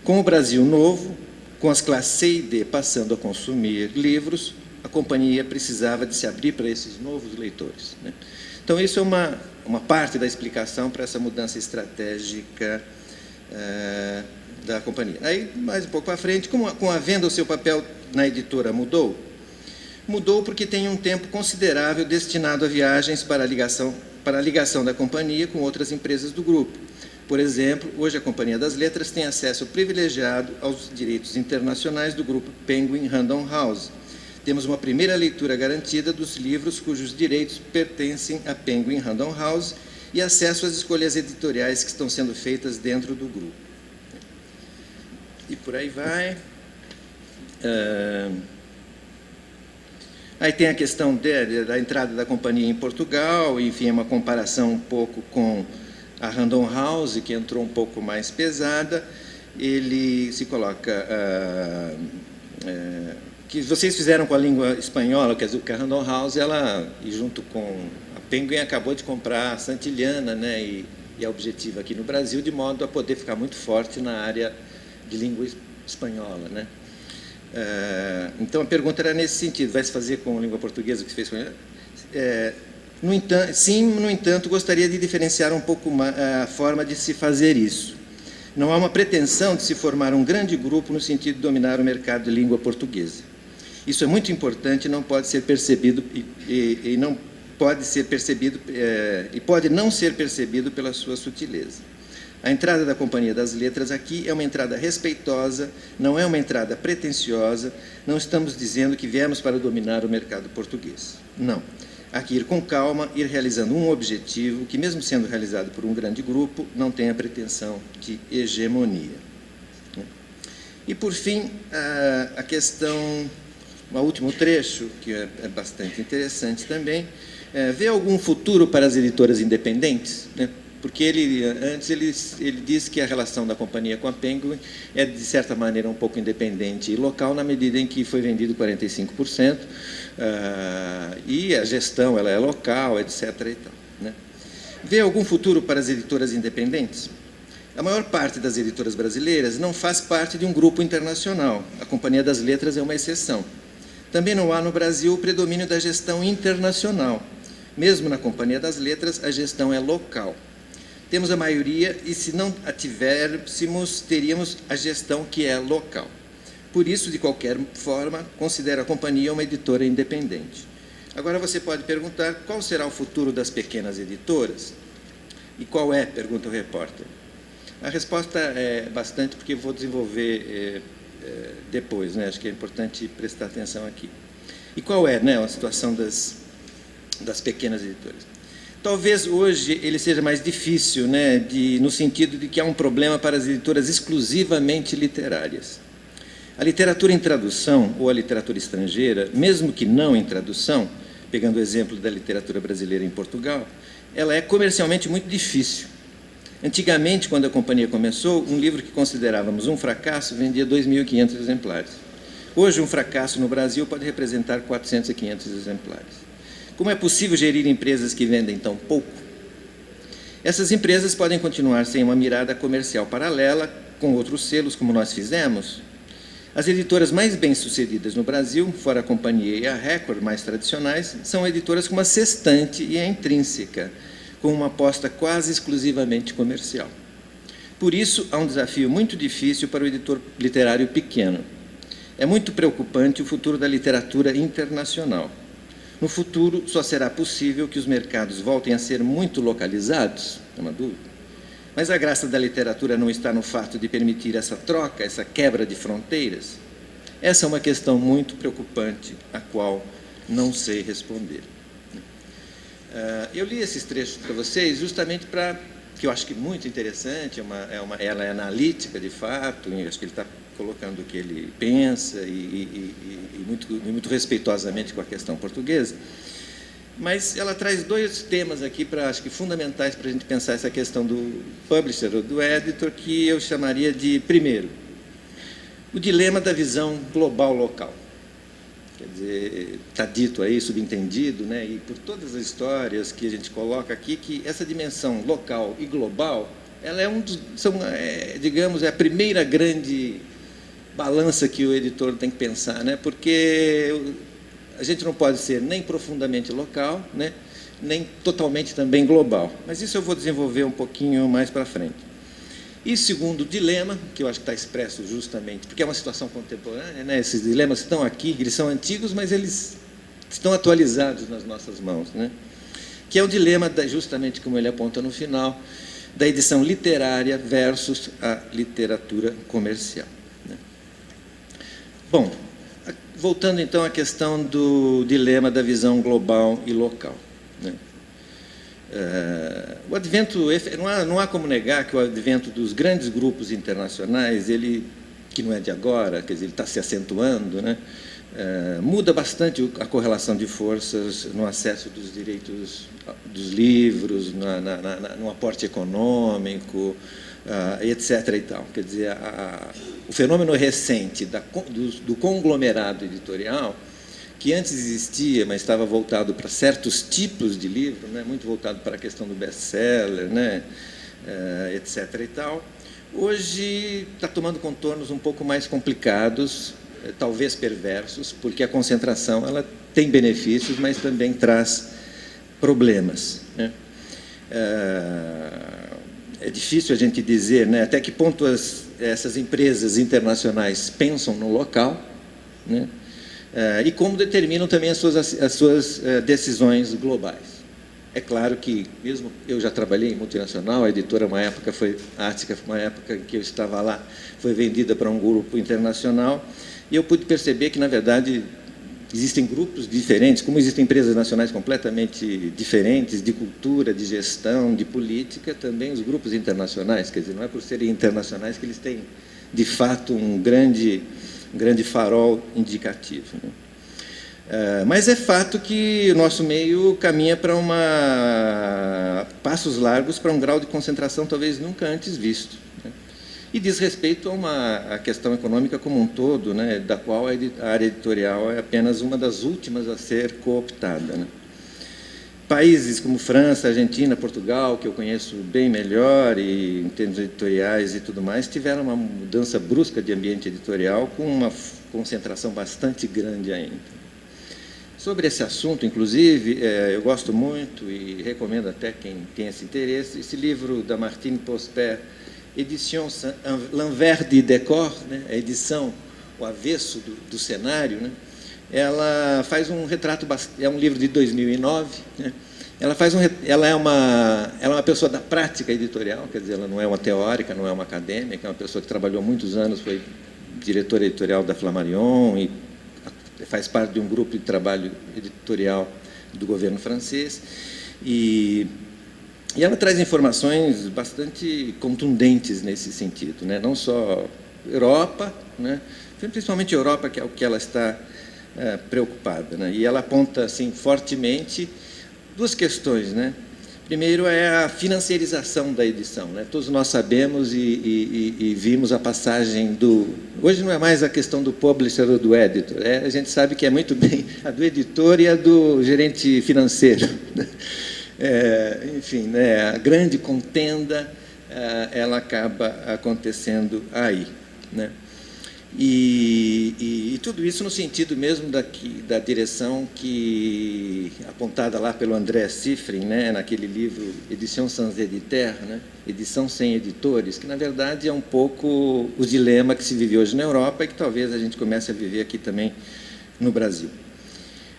Com o Brasil novo, com as classes C e D passando a consumir livros, a companhia precisava de se abrir para esses novos leitores, né? Então, isso é uma parte da explicação para essa mudança estratégica da companhia. Aí, mais um pouco à frente, com a venda, o seu papel na editora mudou? Mudou porque tem um tempo considerável destinado a viagens para a ligação da companhia com outras empresas do grupo. Por exemplo, hoje a Companhia das Letras tem acesso privilegiado aos direitos internacionais do grupo Penguin Random House. Temos uma primeira leitura garantida dos livros cujos direitos pertencem à Penguin Random House e acesso às escolhas editoriais que estão sendo feitas dentro do grupo. E por aí vai. Aí tem a questão da entrada da companhia em Portugal, enfim, é uma comparação um pouco com a Random House, que entrou um pouco mais pesada. Ele se coloca... que vocês fizeram com a língua espanhola, quer dizer, que a Random House, ela, e junto com a Penguin, acabou de comprar a Santillana, né, e a Objetiva aqui no Brasil, de modo a poder ficar muito forte na área de língua espanhola, né? Então, a pergunta era nesse sentido: vai se fazer com a língua portuguesa o que se fez com ela? No entanto, gostaria de diferenciar um pouco a forma de se fazer isso. Não há uma pretensão de se formar um grande grupo no sentido de dominar o mercado de língua portuguesa. Isso é muito importante e não pode ser percebido e não pode ser percebido e pode não ser percebido pela sua sutileza. A entrada da Companhia das Letras aqui é uma entrada respeitosa, não é uma entrada pretensiosa. Não estamos dizendo que viemos para dominar o mercado português. Não. Há que ir com calma, ir realizando um objetivo que, mesmo sendo realizado por um grande grupo, não tem a pretensão de hegemonia. E, por fim, a questão, o último trecho, que é bastante interessante também, vê algum futuro para as editoras independentes, né? Porque antes ele disse que a relação da companhia com a Penguin é, de certa maneira, um pouco independente e local, na medida em que foi vendido 45%, e a gestão ela é local, etc. E tal, né? Vê algum futuro para as editoras independentes? A maior parte das editoras brasileiras não faz parte de um grupo internacional. A Companhia das Letras é uma exceção. Também não há no Brasil o predomínio da gestão internacional. Mesmo na Companhia das Letras, a gestão é local. Temos a maioria e, se não a tivéssemos, teríamos a gestão que é local. Por isso, de qualquer forma, considero a companhia uma editora independente. Agora você pode perguntar qual será o futuro das pequenas editoras? E qual é? Pergunta o repórter. A resposta é bastante, porque vou desenvolver depois, né? Acho que é importante prestar atenção aqui. E qual é, né, a situação das pequenas editoras? Talvez hoje ele seja mais difícil, né, no sentido de que há um problema para as editoras exclusivamente literárias. A literatura em tradução, ou a literatura estrangeira, mesmo que não em tradução, pegando o exemplo da literatura brasileira em Portugal, ela é comercialmente muito difícil. Antigamente, quando a companhia começou, um livro que considerávamos um fracasso vendia 2.500 exemplares. Hoje, um fracasso no Brasil pode representar 400 a 500 exemplares. Como é possível gerir empresas que vendem tão pouco? Essas empresas podem continuar sem uma mirada comercial paralela, com outros selos, como nós fizemos. As editoras mais bem-sucedidas no Brasil, fora a Companhia e a Record, mais tradicionais, são editoras com uma sextante e a intrínseca, com uma aposta quase exclusivamente comercial. Por isso, há um desafio muito difícil para o editor literário pequeno. É muito preocupante o futuro da literatura internacional. No futuro, só será possível que os mercados voltem a ser muito localizados, não há uma dúvida. Mas a graça da literatura não está no fato de permitir essa troca, essa quebra de fronteiras? Essa é uma questão muito preocupante, a qual não sei responder. Eu li esses trechos para vocês justamente para, que eu acho que é muito interessante, ela é analítica de fato, e acho que ele está colocando o que ele pensa e muito respeitosamente com a questão portuguesa. Mas ela traz dois temas aqui, acho que fundamentais para a gente pensar essa questão do publisher ou do editor, que eu chamaria de, primeiro, o dilema da visão global-local. Quer dizer, está dito aí, subentendido, né, e por todas as histórias que a gente coloca aqui, que essa dimensão local e global, ela é digamos, é a primeira grande balança que o editor tem que pensar, né, porque a gente não pode ser nem profundamente local, né, nem totalmente também global. Mas isso eu vou desenvolver um pouquinho mais para frente. E segundo dilema, que eu acho que está expresso justamente, porque é uma situação contemporânea, né, esses dilemas estão aqui, eles são antigos, mas eles estão atualizados nas nossas mãos, né, que é o dilema, justamente como ele aponta no final, da edição literária versus a literatura comercial, né. Bom, voltando, então, à questão do dilema da visão global e local, né? O advento, não há como negar que o advento dos grandes grupos internacionais, que não é de agora, quer dizer, ele está se acentuando, né? Muda bastante a correlação de forças no acesso dos direitos dos livros, no aporte econômico, etc. e tal. Quer dizer, o fenômeno recente do conglomerado editorial, que antes existia, mas estava voltado para certos tipos de livro, né, muito voltado para a questão do best-seller, né, etc. e tal, hoje está tomando contornos um pouco mais complicados, talvez perversos, porque a concentração ela tem benefícios, mas também traz problemas, né. É difícil a gente dizer, né, até que ponto essas empresas internacionais pensam no local, né, e como determinam também as suas decisões globais. É claro que, mesmo eu já trabalhei em multinacional, a editora, a Ática, uma época em que eu estava lá, foi vendida para um grupo internacional, e eu pude perceber que, na verdade, existem grupos diferentes, como existem empresas nacionais completamente diferentes, de cultura, de gestão, de política, também os grupos internacionais, quer dizer, não é por serem internacionais que eles têm, de fato, um grande farol indicativo, né? Mas é fato que o nosso meio caminha para passos largos para um grau de concentração talvez nunca antes visto, né? E diz respeito a questão econômica como um todo, né, da qual a área editorial é apenas uma das últimas a ser cooptada, né? Países como França, Argentina, Portugal, que eu conheço bem melhor, e em termos editoriais e tudo mais, tiveram uma mudança brusca de ambiente editorial com uma concentração bastante grande ainda. Sobre esse assunto, inclusive, eu gosto muito e recomendo até quem tem esse interesse, esse livro da Martine Posper, Edition L'Envers du Décor, né, a edição, o avesso do cenário, né, ela faz um retrato, é um livro de 2009, né, ela é uma pessoa da prática editorial, quer dizer, ela não é uma teórica, não é uma acadêmica, é uma pessoa que trabalhou muitos anos, foi diretora editorial da Flammarion e faz parte de um grupo de trabalho editorial do governo francês, e ela traz informações bastante contundentes nesse sentido, né? Não só Europa, né? Principalmente Europa, que é o que ela está preocupada, né? E ela aponta assim, fortemente duas questões, né? Primeiro é a financiarização da edição, né? Todos nós sabemos e vimos a passagem do... Hoje não é mais a questão do publisher ou do editor, a gente sabe que é muito bem a do editor e a do gerente financeiro. Enfim, né? A grande contenda, ela acaba acontecendo aí, né? E tudo isso no sentido mesmo da direção que apontada lá pelo André Cifrin, né, naquele livro Edition sans éditeur, né, edição sem editores, que na verdade é um pouco o dilema que se vive hoje na Europa e que talvez a gente comece a viver aqui também no Brasil.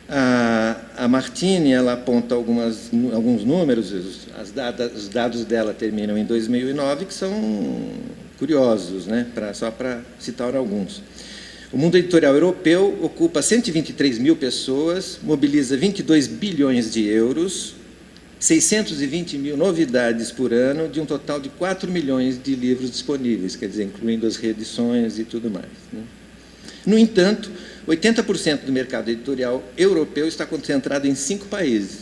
A Martine, ela aponta alguns números, os dados dela terminam em 2009, que são curiosos, né? Só para citar alguns. O mundo editorial europeu ocupa 123 mil pessoas, mobiliza 22 bilhões de euros, 620 mil novidades por ano, de um total de 4 milhões de livros disponíveis, quer dizer, incluindo as reedições e tudo mais, né? No entanto, 80% do mercado editorial europeu está concentrado em 5 países: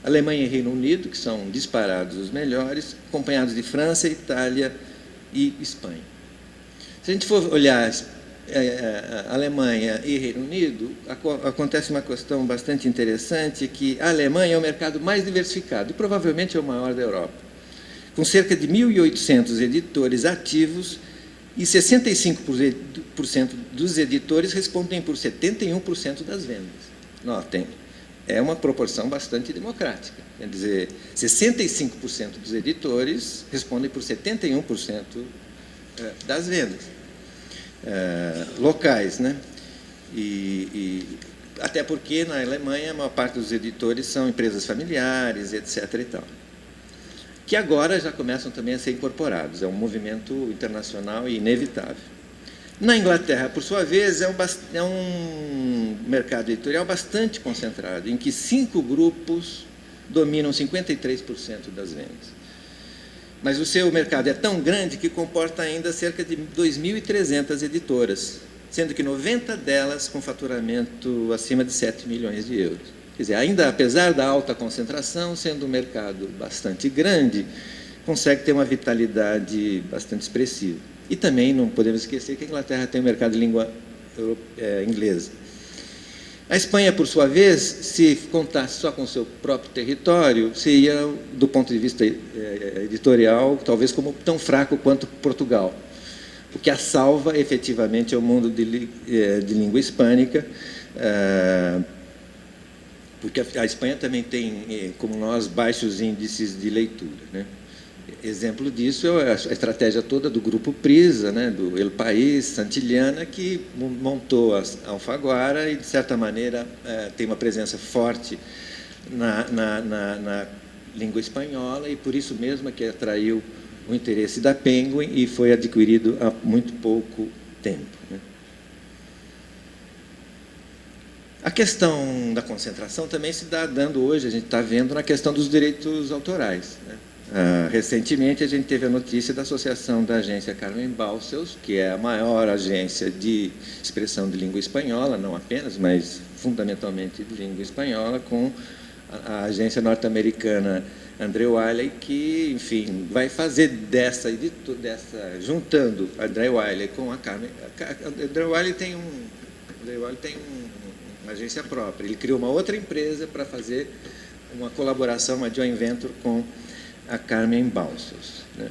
Alemanha e Reino Unido, que são disparados os melhores, acompanhados de França, Itália e Espanha. Se a gente for olhar Alemanha e Reino Unido, acontece uma questão bastante interessante, que a Alemanha é o mercado mais diversificado e provavelmente é o maior da Europa, com cerca de 1.800 editores ativos, e 65% dos editores respondem por 71% das vendas. Notem, é uma proporção bastante democrática. Quer dizer, 65% dos editores respondem por 71% das vendas locais, né? Até porque na Alemanha a maior parte dos editores são empresas familiares, etc. e tal, que agora já começam também a ser incorporados. É um movimento internacional e inevitável. Na Inglaterra, por sua vez, é um mercado editorial bastante concentrado, em que 5 grupos dominam 53% das vendas. Mas o seu mercado é tão grande que comporta ainda cerca de 2.300 editoras, sendo que 90 delas com faturamento acima de 7 milhões de euros. Quer dizer, ainda apesar da alta concentração, sendo um mercado bastante grande, consegue ter uma vitalidade bastante expressiva. E também não podemos esquecer que a Inglaterra tem um mercado de língua inglesa. A Espanha, por sua vez, se contasse só com o seu próprio território, seria, do ponto de vista editorial, talvez como tão fraco quanto Portugal. O que a salva, efetivamente, é o mundo de língua hispânica, porque a Espanha também tem, como nós, baixos índices de leitura, né? Exemplo disso é a estratégia toda do Grupo Prisa, né, do El País, Santillana, que montou a Alfaguara e, de certa maneira, tem uma presença forte na língua espanhola, e por isso mesmo é que atraiu o interesse da Penguin e foi adquirido há muito pouco tempo, né? A questão da concentração também se dá dando hoje, a gente está vendo na questão dos direitos autorais, né? Recentemente, a gente teve a notícia da associação da agência Carmen Balcells, que é a maior agência de expressão de língua espanhola, não apenas, mas fundamentalmente de língua espanhola, com a agência norte-americana André Wiley, que, enfim, vai fazer juntando a André Wiley com a Carmen. André Wiley tem uma agência própria. Ele criou uma outra empresa para fazer uma colaboração, uma joint venture com a Carmen Balcells, né?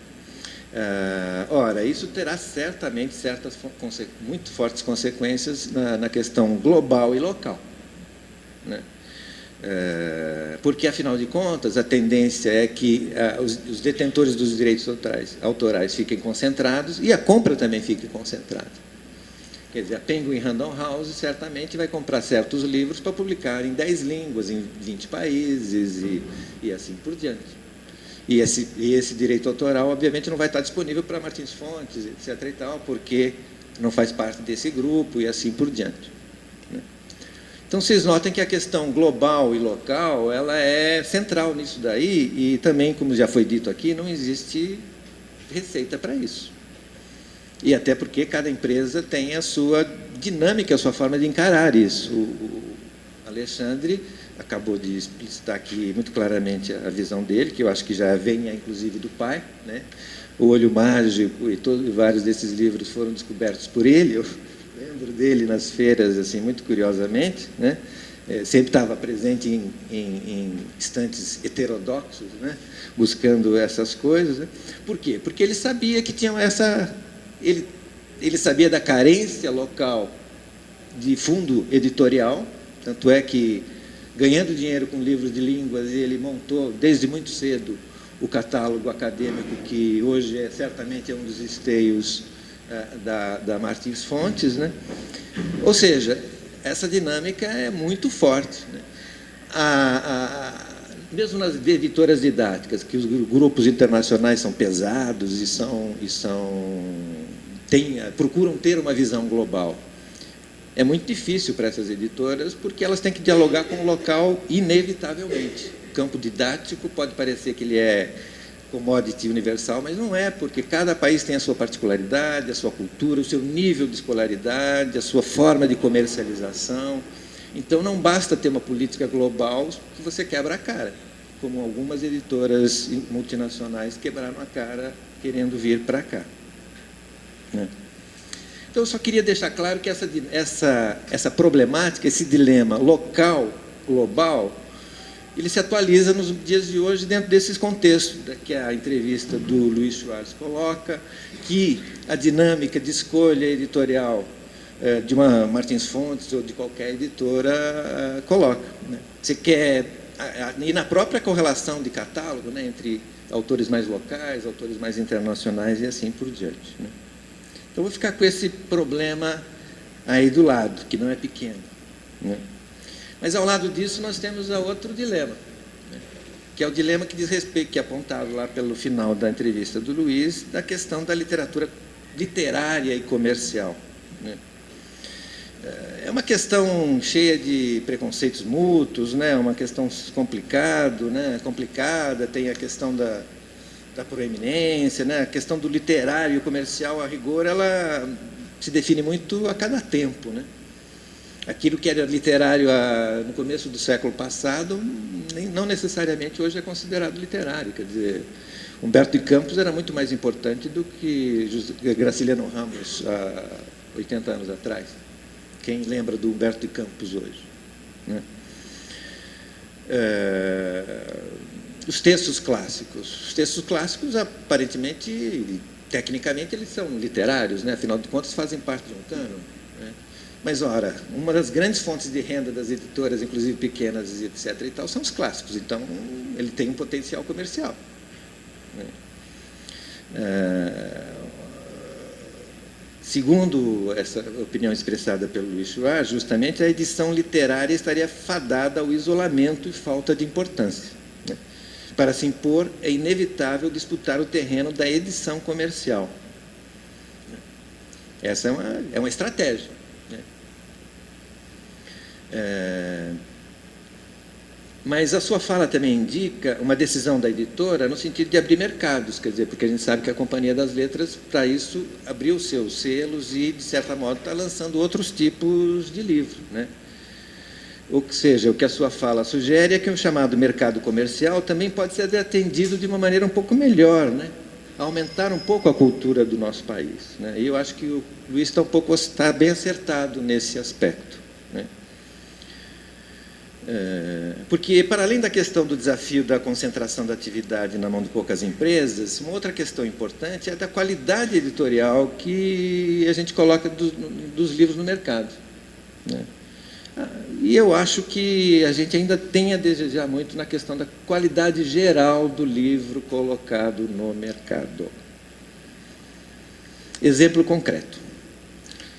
Ora, isso terá certamente muito fortes consequências na questão global e local, né? Porque, afinal de contas, a tendência é que os detentores dos direitos autorais fiquem concentrados e a compra também fique concentrada. Quer dizer, a Penguin Random House certamente vai comprar certos livros para publicar em 10 línguas, em 20 países e assim por diante. E esse direito autoral, obviamente, não vai estar disponível para Martins Fontes, etc. e tal, porque não faz parte desse grupo e assim por diante. Então, vocês notem que a questão global e local ela é central nisso daí e também, como já foi dito aqui, não existe receita para isso. E até porque cada empresa tem a sua dinâmica, a sua forma de encarar isso. O Alexandre acabou de explicitar aqui muito claramente a visão dele, que eu acho que já vem, inclusive, do pai, né? O Olho Mágico e vários desses livros foram descobertos por ele. Eu lembro dele nas feiras, assim, muito curiosamente, né? Sempre estava presente em estantes heterodoxos, né? Buscando essas coisas. Né? Por quê? Porque ele sabia que tinham essa... Ele sabia da carência local de fundo editorial, tanto é que, ganhando dinheiro com livros de línguas, ele montou, desde muito cedo, o catálogo acadêmico, que hoje certamente é um dos esteios da Martins Fontes, né? Ou seja, essa dinâmica é muito forte, né? Mesmo nas editoras didáticas, que os grupos internacionais são pesados procuram ter uma visão global, é muito difícil para essas editoras, porque elas têm que dialogar com o local inevitavelmente. O campo didático pode parecer que ele é commodity universal, mas não é, porque cada país tem a sua particularidade, a sua cultura, o seu nível de escolaridade, a sua forma de comercialização. Então, não basta ter uma política global que você quebra a cara, como algumas editoras multinacionais quebraram a cara querendo vir para cá. Então, eu só queria deixar claro que essa problemática, esse dilema local, global, ele se atualiza nos dias de hoje dentro desses contextos, que a entrevista do Luiz Schwartz coloca, que a dinâmica de escolha editorial de uma Martins Fontes ou de qualquer editora coloca. Né? Você quer... E na própria correlação de catálogo, né, entre autores mais locais, autores mais internacionais e assim por diante. Né? Então, vou ficar com esse problema aí do lado, que não é pequeno. Né? Mas, ao lado disso, nós temos outro dilema, né? Que é o dilema que diz respeito, que é apontado lá pelo final da entrevista do Luiz, da questão da literatura literária e comercial. Né? É uma questão cheia de preconceitos mútuos, né? Uma questão complicada, tem a questão da proeminência, né? A questão do literário e comercial, a rigor, ela se define muito a cada tempo. Né? Aquilo que era literário no começo do século passado, não necessariamente hoje é considerado literário. Quer dizer, Humberto de Campos era muito mais importante do que Graciliano Ramos há 80 anos atrás. Quem lembra do Humberto de Campos hoje? Né? Os textos clássicos, aparentemente, tecnicamente, eles são literários, né? Afinal de contas, fazem parte de um cânon. Né? Mas, ora, uma das grandes fontes de renda das editoras, inclusive pequenas, etc., e tal, são os clássicos. Então, ele tem um potencial comercial. Né? Segundo essa opinião expressada pelo Luiz Schwartz, justamente a edição literária estaria fadada ao isolamento e falta de importância. Né? Para se impor, é inevitável disputar o terreno da edição comercial. Essa é uma estratégia. Né? Mas a sua fala também indica uma decisão da editora no sentido de abrir mercados, quer dizer, porque a gente sabe que a Companhia das Letras, para isso, abriu os seus selos e, de certa modo, está lançando outros tipos de livro. Né? Ou seja, o que a sua fala sugere é que o chamado mercado comercial também pode ser atendido de uma maneira um pouco melhor, né? Aumentar um pouco a cultura do nosso país. Né? E eu acho que o Luiz está bem acertado nesse aspecto. Né? Porque, para além da questão do desafio da concentração da atividade na mão de poucas empresas, uma outra questão importante é da qualidade editorial que a gente coloca dos livros no mercado. Né? E eu acho que a gente ainda tem a desejar muito na questão da qualidade geral do livro colocado no mercado. Exemplo concreto.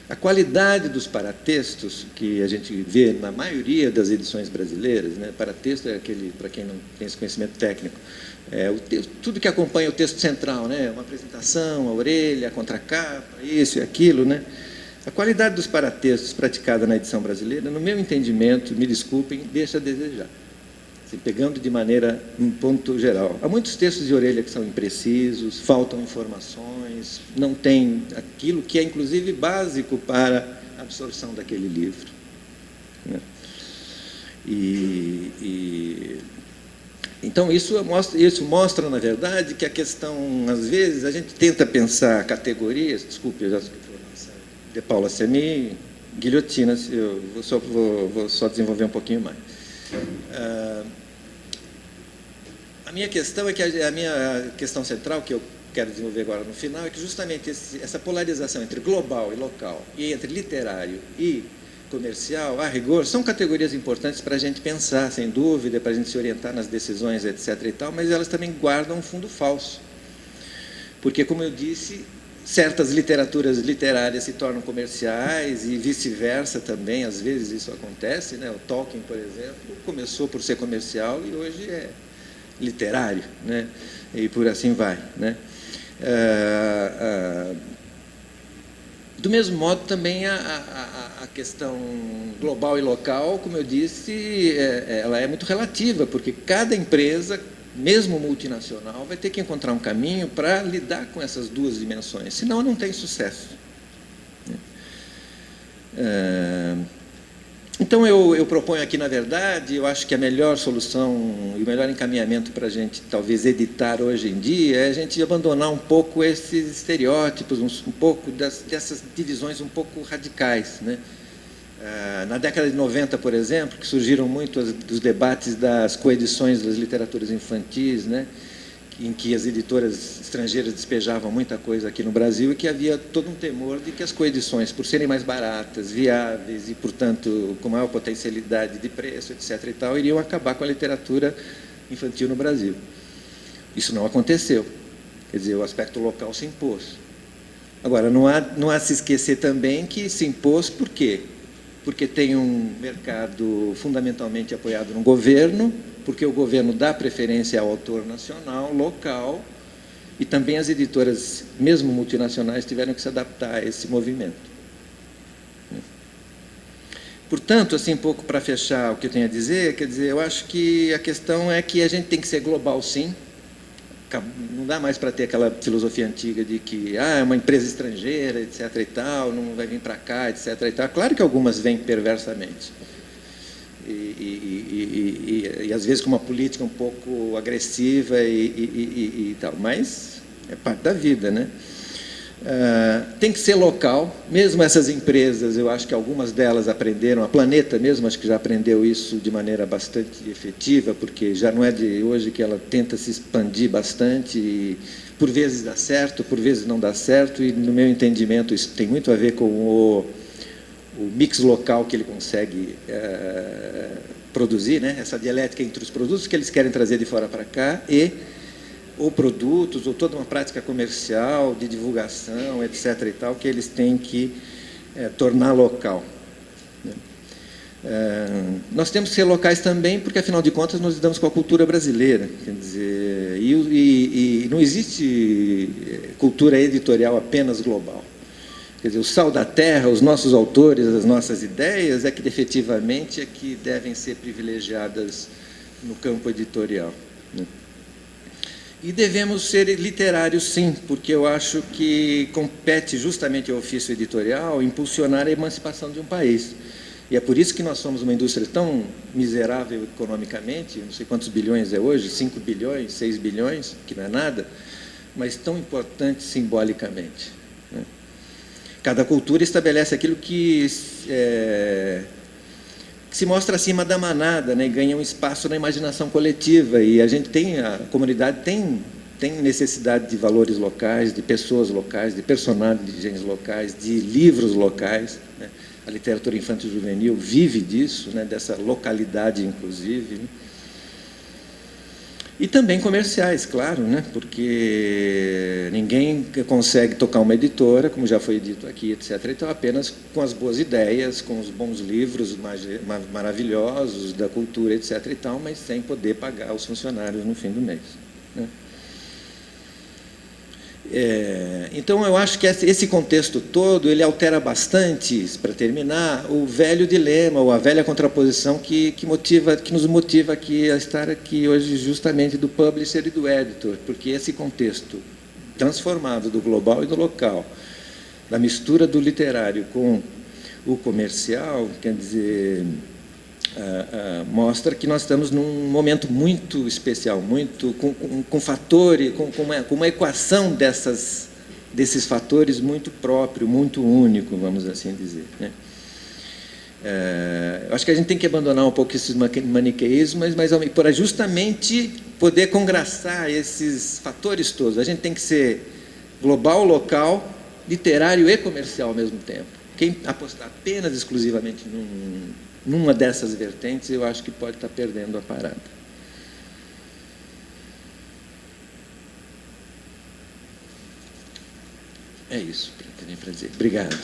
A qualidade dos paratextos, que a gente vê na maioria das edições brasileiras, né? Paratexto é aquele, para quem não tem esse conhecimento técnico, tudo que acompanha o texto central, né? Uma apresentação, a orelha, a contracapa, isso e aquilo, né? A qualidade dos paratextos praticada na edição brasileira, no meu entendimento, me desculpem, deixa a desejar. Assim, pegando de maneira, um ponto geral. Há muitos textos de orelha que são imprecisos, faltam informações, não tem aquilo que é, inclusive, básico para a absorção daquele livro. Né? Então, isso mostra, na verdade, que a questão, às vezes, a gente tenta pensar categorias, desculpe, eu já de Paula Semi, guilhotina, eu vou só desenvolver um pouquinho mais. A minha questão é que a minha questão central, que eu quero desenvolver agora no final, é que justamente essa polarização entre global e local, e entre literário e comercial, a rigor, são categorias importantes para a gente pensar, sem dúvida, para a gente se orientar nas decisões, etc. e tal, mas elas também guardam um fundo falso. Porque, como eu disse, certas literaturas literárias se tornam comerciais e vice-versa também, às vezes isso acontece, né? O Tolkien, por exemplo, começou por ser comercial e hoje é literário, né? E por assim vai, né? Do mesmo modo, também a questão global e local, como eu disse, ela é muito relativa, porque cada empresa, mesmo multinacional, vai ter que encontrar um caminho para lidar com essas duas dimensões, senão não tem sucesso. Então, eu proponho aqui, na verdade, eu acho que a melhor solução e o melhor encaminhamento para a gente, talvez, editar hoje em dia, é a gente abandonar um pouco esses estereótipos, um pouco dessas divisões um pouco radicais, né? Na década de 90, por exemplo, que surgiram muito os debates das coedições das literaturas infantis, né, em que as editoras estrangeiras despejavam muita coisa aqui no Brasil e que havia todo um temor de que as coedições, por serem mais baratas, viáveis e, portanto, com maior potencialidade de preço, etc. e tal, iriam acabar com a literatura infantil no Brasil. Isso não aconteceu. Quer dizer, o aspecto local se impôs. Agora, não há se esquecer também que se impôs por quê? Porque tem um mercado fundamentalmente apoiado no governo, porque o governo dá preferência ao autor nacional, local, e também as editoras, mesmo multinacionais, tiveram que se adaptar a esse movimento. Portanto, assim, um pouco para fechar o que eu tenho a dizer, quer dizer, eu acho que a questão é que a gente tem que ser global, sim. Não dá mais para ter aquela filosofia antiga de que é uma empresa estrangeira, etc. e tal, não vai vir para cá, etc. e tal. Claro que algumas vêm perversamente. E às vezes com uma política um pouco agressiva e tal, mas é parte da vida, né? Tem que ser local, mesmo essas empresas, eu acho que algumas delas aprenderam, a Planeta mesmo acho que já aprendeu isso de maneira bastante efetiva, porque já não é de hoje que ela tenta se expandir bastante, e por vezes dá certo, por vezes não dá certo, e no meu entendimento isso tem muito a ver com o mix local que ele consegue produzir, né? Essa dialética entre os produtos que eles querem trazer de fora para cá ou produtos, ou toda uma prática comercial, de divulgação, etc. e tal, que eles têm que tornar local. Nós temos que ser locais também, porque, afinal de contas, nós lidamos com a cultura brasileira. Quer dizer, e não existe cultura editorial apenas global. Quer dizer, o sal da terra, os nossos autores, as nossas ideias, é que, efetivamente, é que devem ser privilegiadas no campo editorial, né? E devemos ser literários, sim, porque eu acho que compete justamente ao ofício editorial impulsionar a emancipação de um país. E é por isso que nós somos uma indústria tão miserável economicamente, não sei quantos bilhões é hoje, 5 bilhões, 6 bilhões, que não é nada, mas tão importante simbolicamente, né? Cada cultura estabelece aquilo que se mostra acima da manada, né, e ganha um espaço na imaginação coletiva, e a comunidade tem necessidade de valores locais, de pessoas locais, de personagens locais, de livros locais, né? A literatura infanto-juvenil vive disso, né, dessa localidade, inclusive, né? E também comerciais, claro, né, porque ninguém consegue tocar uma editora, como já foi dito aqui, etc. Então, apenas com as boas ideias, com os bons livros maravilhosos da cultura, etc. e tal, mas sem poder pagar os funcionários no fim do mês, né? Então, eu acho que esse contexto todo ele altera bastante, para terminar, o velho dilema, ou a velha contraposição que nos motiva aqui a estar aqui hoje, justamente do publisher e do editor, porque esse contexto transformado do global e do local, da mistura do literário com o comercial, quer dizer, mostra que nós estamos num momento muito especial, muito com fatores, com uma equação desses fatores muito próprio, muito único, vamos assim dizer, né? Eu acho que a gente tem que abandonar um pouco esses maniqueísmos, mas para justamente poder congraçar esses fatores todos. A gente tem que ser global, local, literário e comercial ao mesmo tempo. Quem apostar apenas exclusivamente numa dessas vertentes, eu acho que pode estar perdendo a parada. É isso que eu tenho para dizer. Obrigado.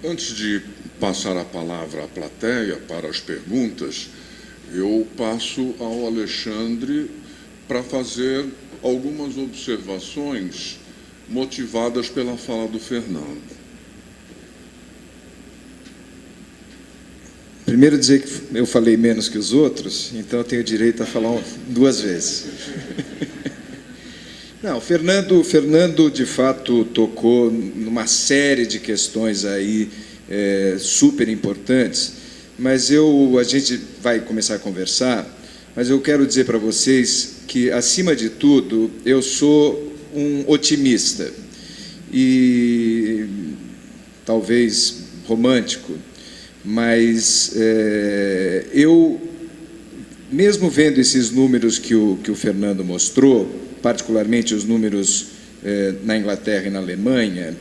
Antes de passar a palavra à plateia para as perguntas, eu passo ao Alexandre para fazer algumas observações motivadas pela fala do Fernando. Primeiro dizer que eu falei menos que os outros, então eu tenho direito a falar 2 vezes. Não, o Fernando, de fato, tocou numa série de questões aí super importantes, mas a gente vai começar a conversar, mas eu quero dizer para vocês que, acima de tudo, eu sou um otimista e talvez romântico, mas eu, mesmo vendo esses números que o Fernando mostrou, particularmente os números na Inglaterra e na Alemanha,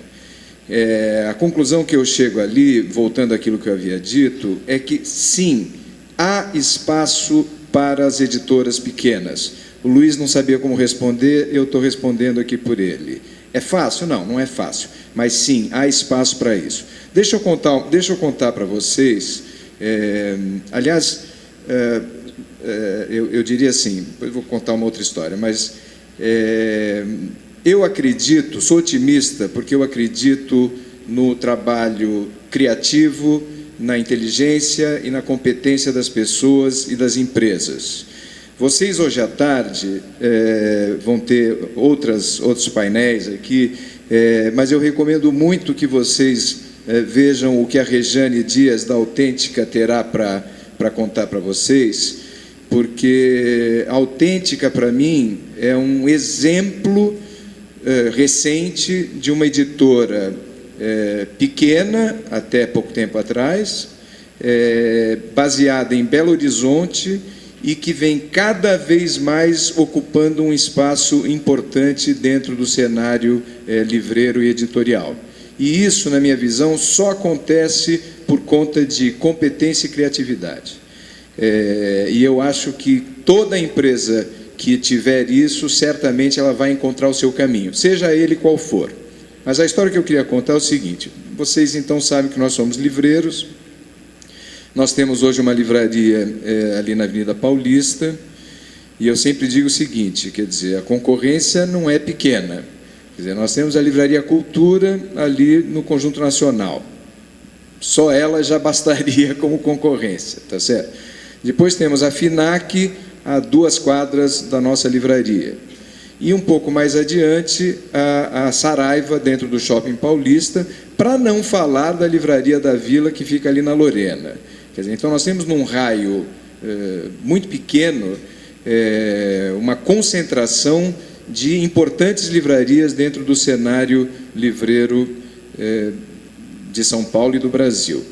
a conclusão que eu chego ali, voltando àquilo que eu havia dito, é que, sim, há espaço para as editoras pequenas. O Luiz não sabia como responder, eu estou respondendo aqui por ele. É fácil? Não, não é fácil, mas, sim, há espaço para isso. Deixa eu contar para vocês, aliás, eu diria assim, depois vou contar uma outra história, mas eu acredito, sou otimista, porque eu acredito no trabalho criativo, na inteligência e na competência das pessoas e das empresas. Vocês, hoje à tarde, vão ter outros painéis aqui, mas eu recomendo muito que vocês vejam o que a Rejane Dias, da Autêntica, terá para contar para vocês, porque a Autêntica, para mim, é um exemplo recente de uma editora pequena, até pouco tempo atrás, baseada em Belo Horizonte e que vem cada vez mais ocupando um espaço importante dentro do cenário livreiro e editorial. E isso, na minha visão, só acontece por conta de competência e criatividade. E eu acho que toda empresa que tiver isso, certamente ela vai encontrar o seu caminho, seja ele qual for. Mas a história que eu queria contar é o seguinte: vocês então sabem que nós somos livreiros, nós temos hoje uma livraria ali na Avenida Paulista, e eu sempre digo o seguinte, quer dizer, a concorrência não é pequena. Quer dizer, nós temos a Livraria Cultura ali no Conjunto Nacional. Só ela já bastaria como concorrência, tá certo? Depois temos a FINAC, a 2 quadras da nossa livraria. E um pouco mais adiante, a Saraiva, dentro do Shopping Paulista, para não falar da Livraria da Vila, que fica ali na Lorena. Quer dizer, então, nós temos num raio muito pequeno uma concentração de importantes livrarias dentro do cenário livreiro de São Paulo e do Brasil.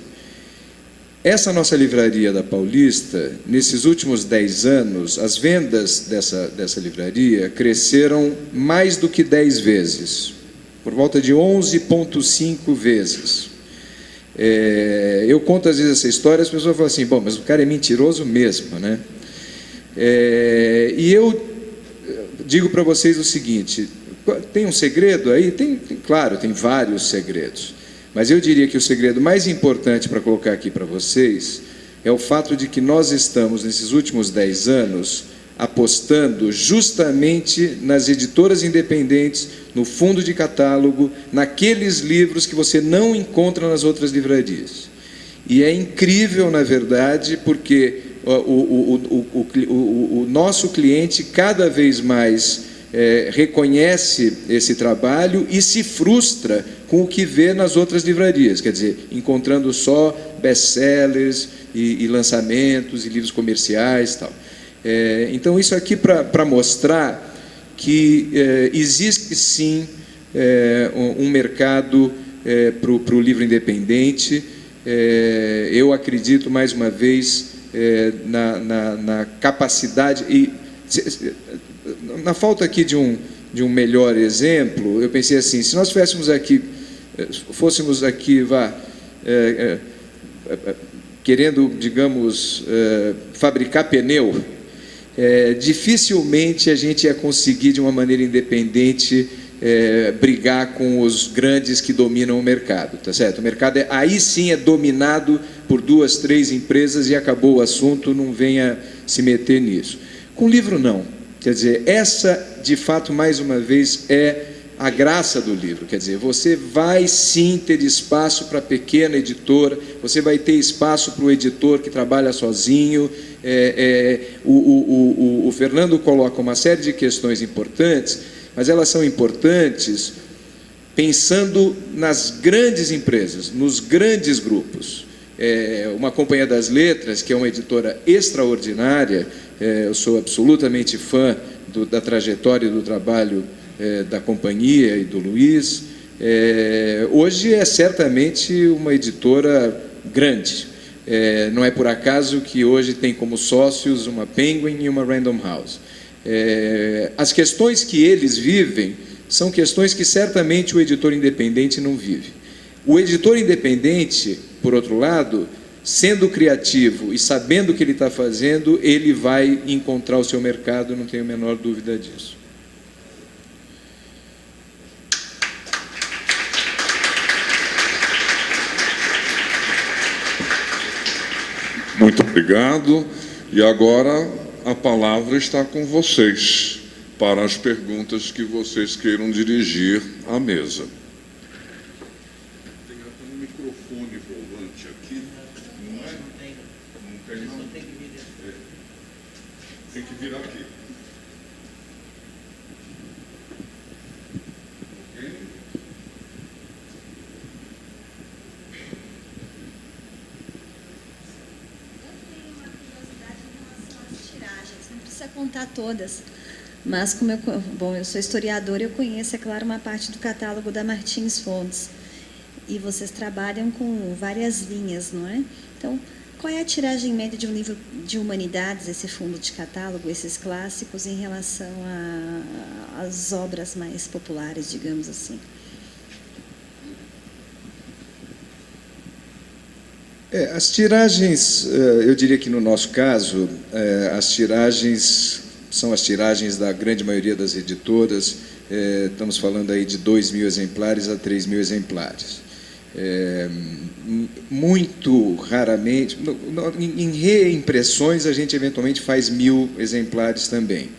Essa nossa livraria da Paulista, nesses últimos 10 anos, as vendas dessa livraria cresceram mais do que 10 vezes, por volta de 11,5 vezes. Eu conto às vezes essa história, as pessoas falam assim, bom, mas o cara é mentiroso mesmo, né? E eu digo para vocês o seguinte, tem um segredo aí? Claro, tem vários segredos. Mas eu diria que o segredo mais importante para colocar aqui para vocês é o fato de que nós estamos, nesses últimos 10 anos, apostando justamente nas editoras independentes, no fundo de catálogo, naqueles livros que você não encontra nas outras livrarias. E é incrível, na verdade, porque o nosso cliente cada vez mais reconhece esse trabalho e se frustra com o que vê nas outras livrarias, quer dizer, encontrando só best-sellers e lançamentos e livros comerciais e tal. Então, isso aqui para mostrar que existe, sim, um mercado para o livro independente. Eu acredito, mais uma vez, na capacidade e na falta aqui de um melhor exemplo. Eu pensei assim, se nós fôssemos aqui querendo, digamos, fabricar pneu, dificilmente a gente ia conseguir, de uma maneira independente, brigar com os grandes que dominam o mercado, tá certo? O mercado aí sim é dominado por 2, 3 empresas e acabou o assunto, não venha se meter nisso. Com livro, não. Quer dizer, essa, de fato, mais uma vez, é a graça do livro. Quer dizer, você vai sim ter espaço para a pequena editora, você vai ter espaço para o editor que trabalha sozinho. O Fernando coloca uma série de questões importantes, mas elas são importantes pensando nas grandes empresas, nos grandes grupos. Uma Companhia das Letras, que é uma editora extraordinária, eu sou absolutamente fã da trajetória e do trabalho da companhia e do Luiz. Hoje é certamente uma editora grande. Não é por acaso que hoje tem como sócios uma Penguin e uma Random House. As questões que eles vivem são questões que certamente o editor independente não vive. O editor independente, por outro lado, sendo criativo e sabendo o que ele está fazendo, ele vai encontrar o seu mercado, não tenho a menor dúvida disso. Muito obrigado. E agora a palavra está com vocês para as perguntas que vocês queiram dirigir à mesa. Tem até um microfone volante aqui, não é? Não tem. Não tem? Tem que vir aqui. Ok? Não precisa contar todas, mas como eu sou historiadora, eu conheço, é claro, uma parte do catálogo da Martins Fontes, e vocês trabalham com várias linhas, não é? Então, qual é a tiragem média de um livro de humanidades, esse fundo de catálogo, esses clássicos, em relação às obras mais populares, digamos assim? As tiragens, eu diria que no nosso caso, as tiragens são as tiragens da grande maioria das editoras. Estamos falando aí de 2.000 exemplares a 3.000 exemplares. Muito raramente, em reimpressões a gente eventualmente faz 1.000 exemplares também,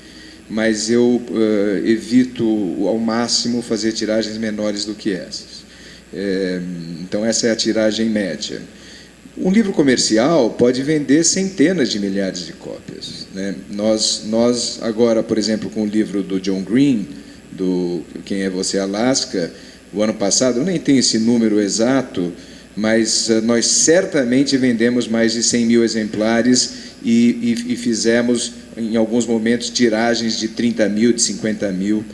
mas eu evito ao máximo fazer tiragens menores do que essas. Então essa é a tiragem média. Um livro comercial pode vender centenas de milhares de cópias, né? Nós agora, por exemplo, com o livro do John Green, do Quem é Você, Alaska, o ano passado, eu nem tenho esse número exato, mas nós certamente vendemos mais de 100.000 exemplares e fizemos, em alguns momentos, tiragens de 30.000, de 50.000.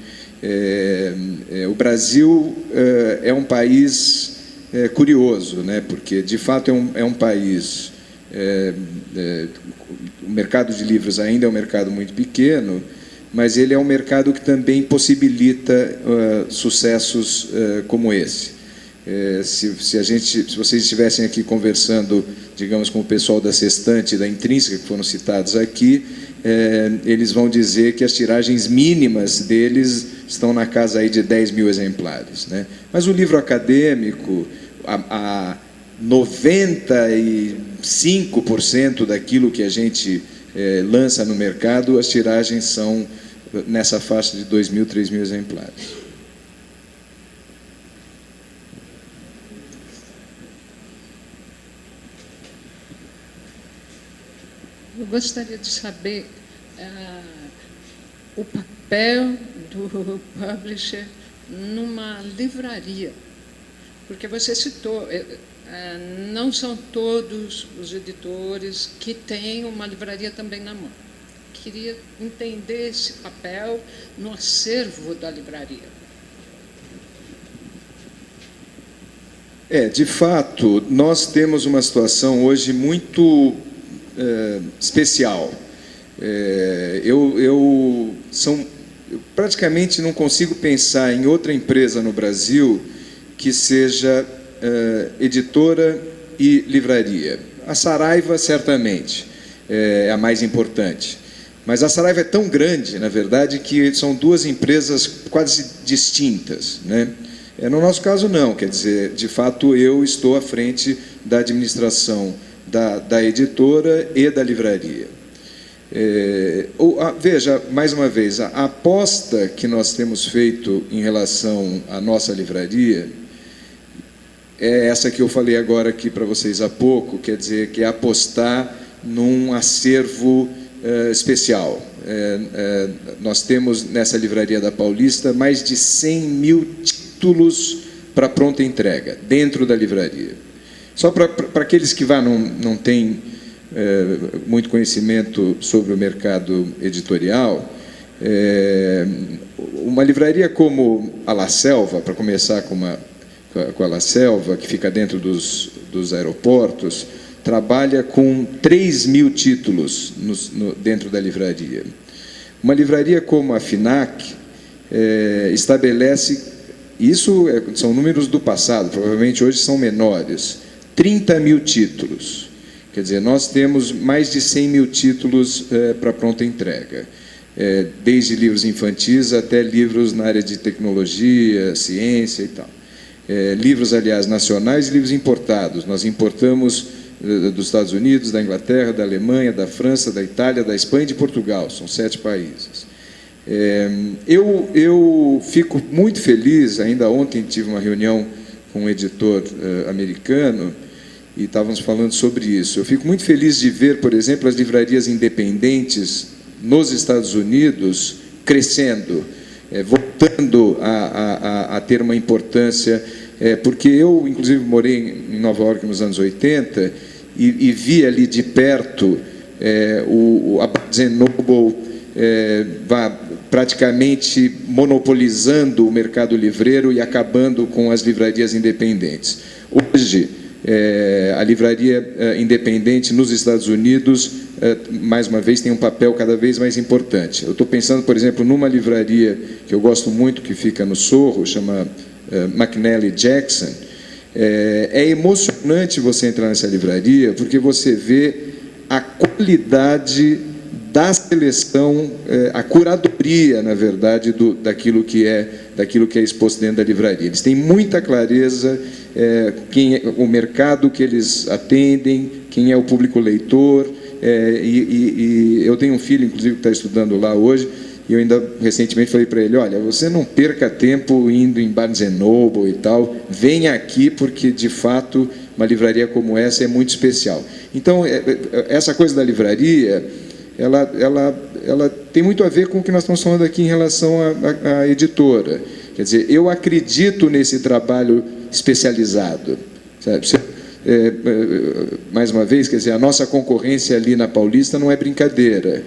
O Brasil é um país curioso, né? Porque, de fato, é um país... o mercado de livros ainda é um mercado muito pequeno, mas ele é um mercado que também possibilita sucessos como esse. Se vocês estivessem aqui conversando, digamos, com o pessoal da Sextante e da Intrínseca, que foram citados aqui, eles vão dizer que as tiragens mínimas deles estão na casa aí de 10 mil exemplares, né? Mas o livro acadêmico, a 95% daquilo que a gente lança no mercado, as tiragens são nessa faixa de 2 mil, 3 mil exemplares. Eu gostaria de saber o papel do publisher numa livraria, porque você citou, não são todos os editores que têm uma livraria também na mão. Queria entender esse papel no acervo da livraria. De fato, nós temos uma situação hoje muito especial. Eu praticamente não consigo pensar em outra empresa no Brasil que seja editora e livraria. A Saraiva, certamente, é a mais importante. Mas a Saraiva é tão grande, na verdade, que são duas empresas quase distintas, né? No nosso caso, não. Quer dizer, de fato, eu estou à frente da administração da editora e da livraria. Veja, mais uma vez, a aposta que nós temos feito em relação à nossa livraria é essa que eu falei agora aqui para vocês há pouco, quer dizer, que é apostar num acervo especial. Nós temos nessa livraria da Paulista mais de 100 mil títulos para pronta entrega, dentro da livraria. Só para aqueles que não têm muito conhecimento sobre o mercado editorial, uma livraria como a La Selva, para começar com a La Selva, que fica dentro dos aeroportos, trabalha com 3 mil títulos dentro da livraria. Uma livraria como a FINAC estabelece, isso são números do passado, provavelmente hoje são menores, 30 mil títulos. Quer dizer, nós temos mais de 100 mil títulos para pronta entrega, desde livros infantis até livros na área de tecnologia, ciência e tal. Livros, aliás, nacionais e livros importados. Nós importamos dos Estados Unidos, da Inglaterra, da Alemanha, da França, da Itália, da Espanha e de Portugal. São 7 países. Eu fico muito feliz, ainda ontem tive uma reunião com um editor americano e estávamos falando sobre isso. Eu fico muito feliz de ver, por exemplo, as livrarias independentes nos Estados Unidos crescendo, voltando a ter uma importância, porque eu, inclusive, morei em Nova York nos anos 80 e vi ali de perto a Barnes & Noble praticamente monopolizando o mercado livreiro e acabando com as livrarias independentes. Hoje, a livraria independente nos Estados Unidos, mais uma vez, tem um papel cada vez mais importante. Eu estou pensando, por exemplo, numa livraria que eu gosto muito, que fica no Sorro, chama McNally Jackson. É emocionante você entrar nessa livraria, porque você vê a qualidade da seleção, a curadoria, na verdade, daquilo que é exposto dentro da livraria. Eles têm muita clareza o mercado que eles atendem, quem é o público leitor, e eu tenho um filho, inclusive, que está estudando lá hoje, e eu ainda recentemente falei para ele, olha, você não perca tempo indo em Barnes & Noble e tal, venha aqui, porque, de fato, uma livraria como essa é muito especial. Então, essa coisa da livraria, ela tem muito a ver com o que nós estamos falando aqui em relação à editora. Quer dizer, eu acredito nesse trabalho especializado. Sabe? mais uma vez, quer dizer, a nossa concorrência ali na Paulista não é brincadeira.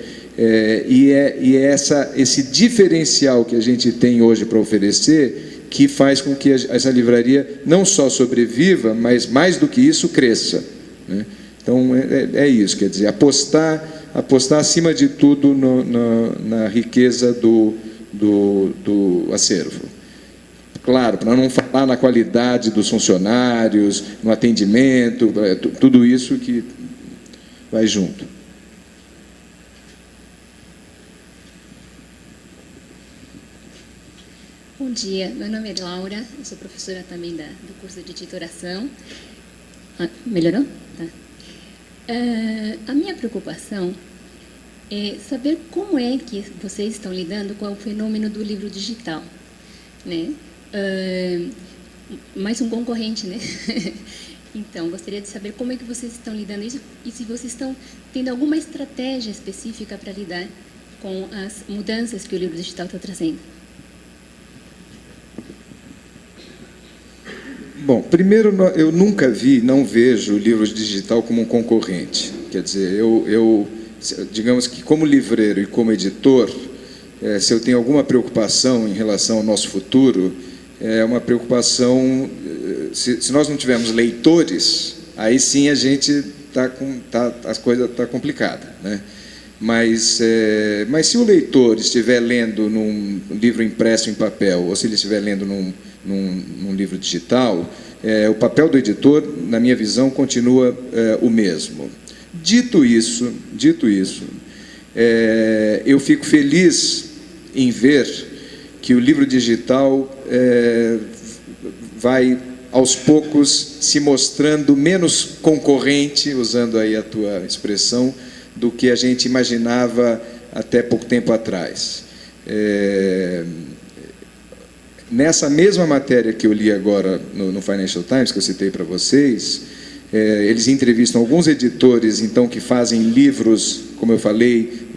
Esse diferencial que a gente tem hoje para oferecer que faz com que essa livraria não só sobreviva, mas, mais do que isso, cresça, né? Então, é isso, quer dizer, apostar acima de tudo na riqueza do acervo. Claro, para não falar na qualidade dos funcionários, no atendimento, tudo isso que vai junto. Bom dia, meu nome é Laura, eu sou professora também do curso de editoração. Melhorou? Tá. A minha preocupação é saber como é que vocês estão lidando com o fenômeno do livro digital, né? Mais um concorrente, né? Então, gostaria de saber como é que vocês estão lidando isso e se vocês estão tendo alguma estratégia específica para lidar com as mudanças que o livro digital está trazendo. Bom, primeiro, eu nunca não vejo o livro digital como um concorrente. Quer dizer, digamos que como livreiro e como editor, se eu tenho alguma preocupação em relação ao nosso futuro, é uma preocupação, se nós não tivermos leitores, aí sim a gente as coisas tá complicada, né? Mas se o leitor estiver lendo num livro impresso em papel ou se ele estiver lendo num livro digital, o papel do editor, na minha visão, continua o mesmo. Dito isso, eu fico feliz em ver que o livro digital vai, aos poucos, se mostrando menos concorrente, usando aí a tua expressão, do que a gente imaginava até pouco tempo atrás. Nessa mesma matéria que eu li agora no Financial Times, que eu citei para vocês, eles entrevistam alguns editores, então, que fazem livros, como eu falei,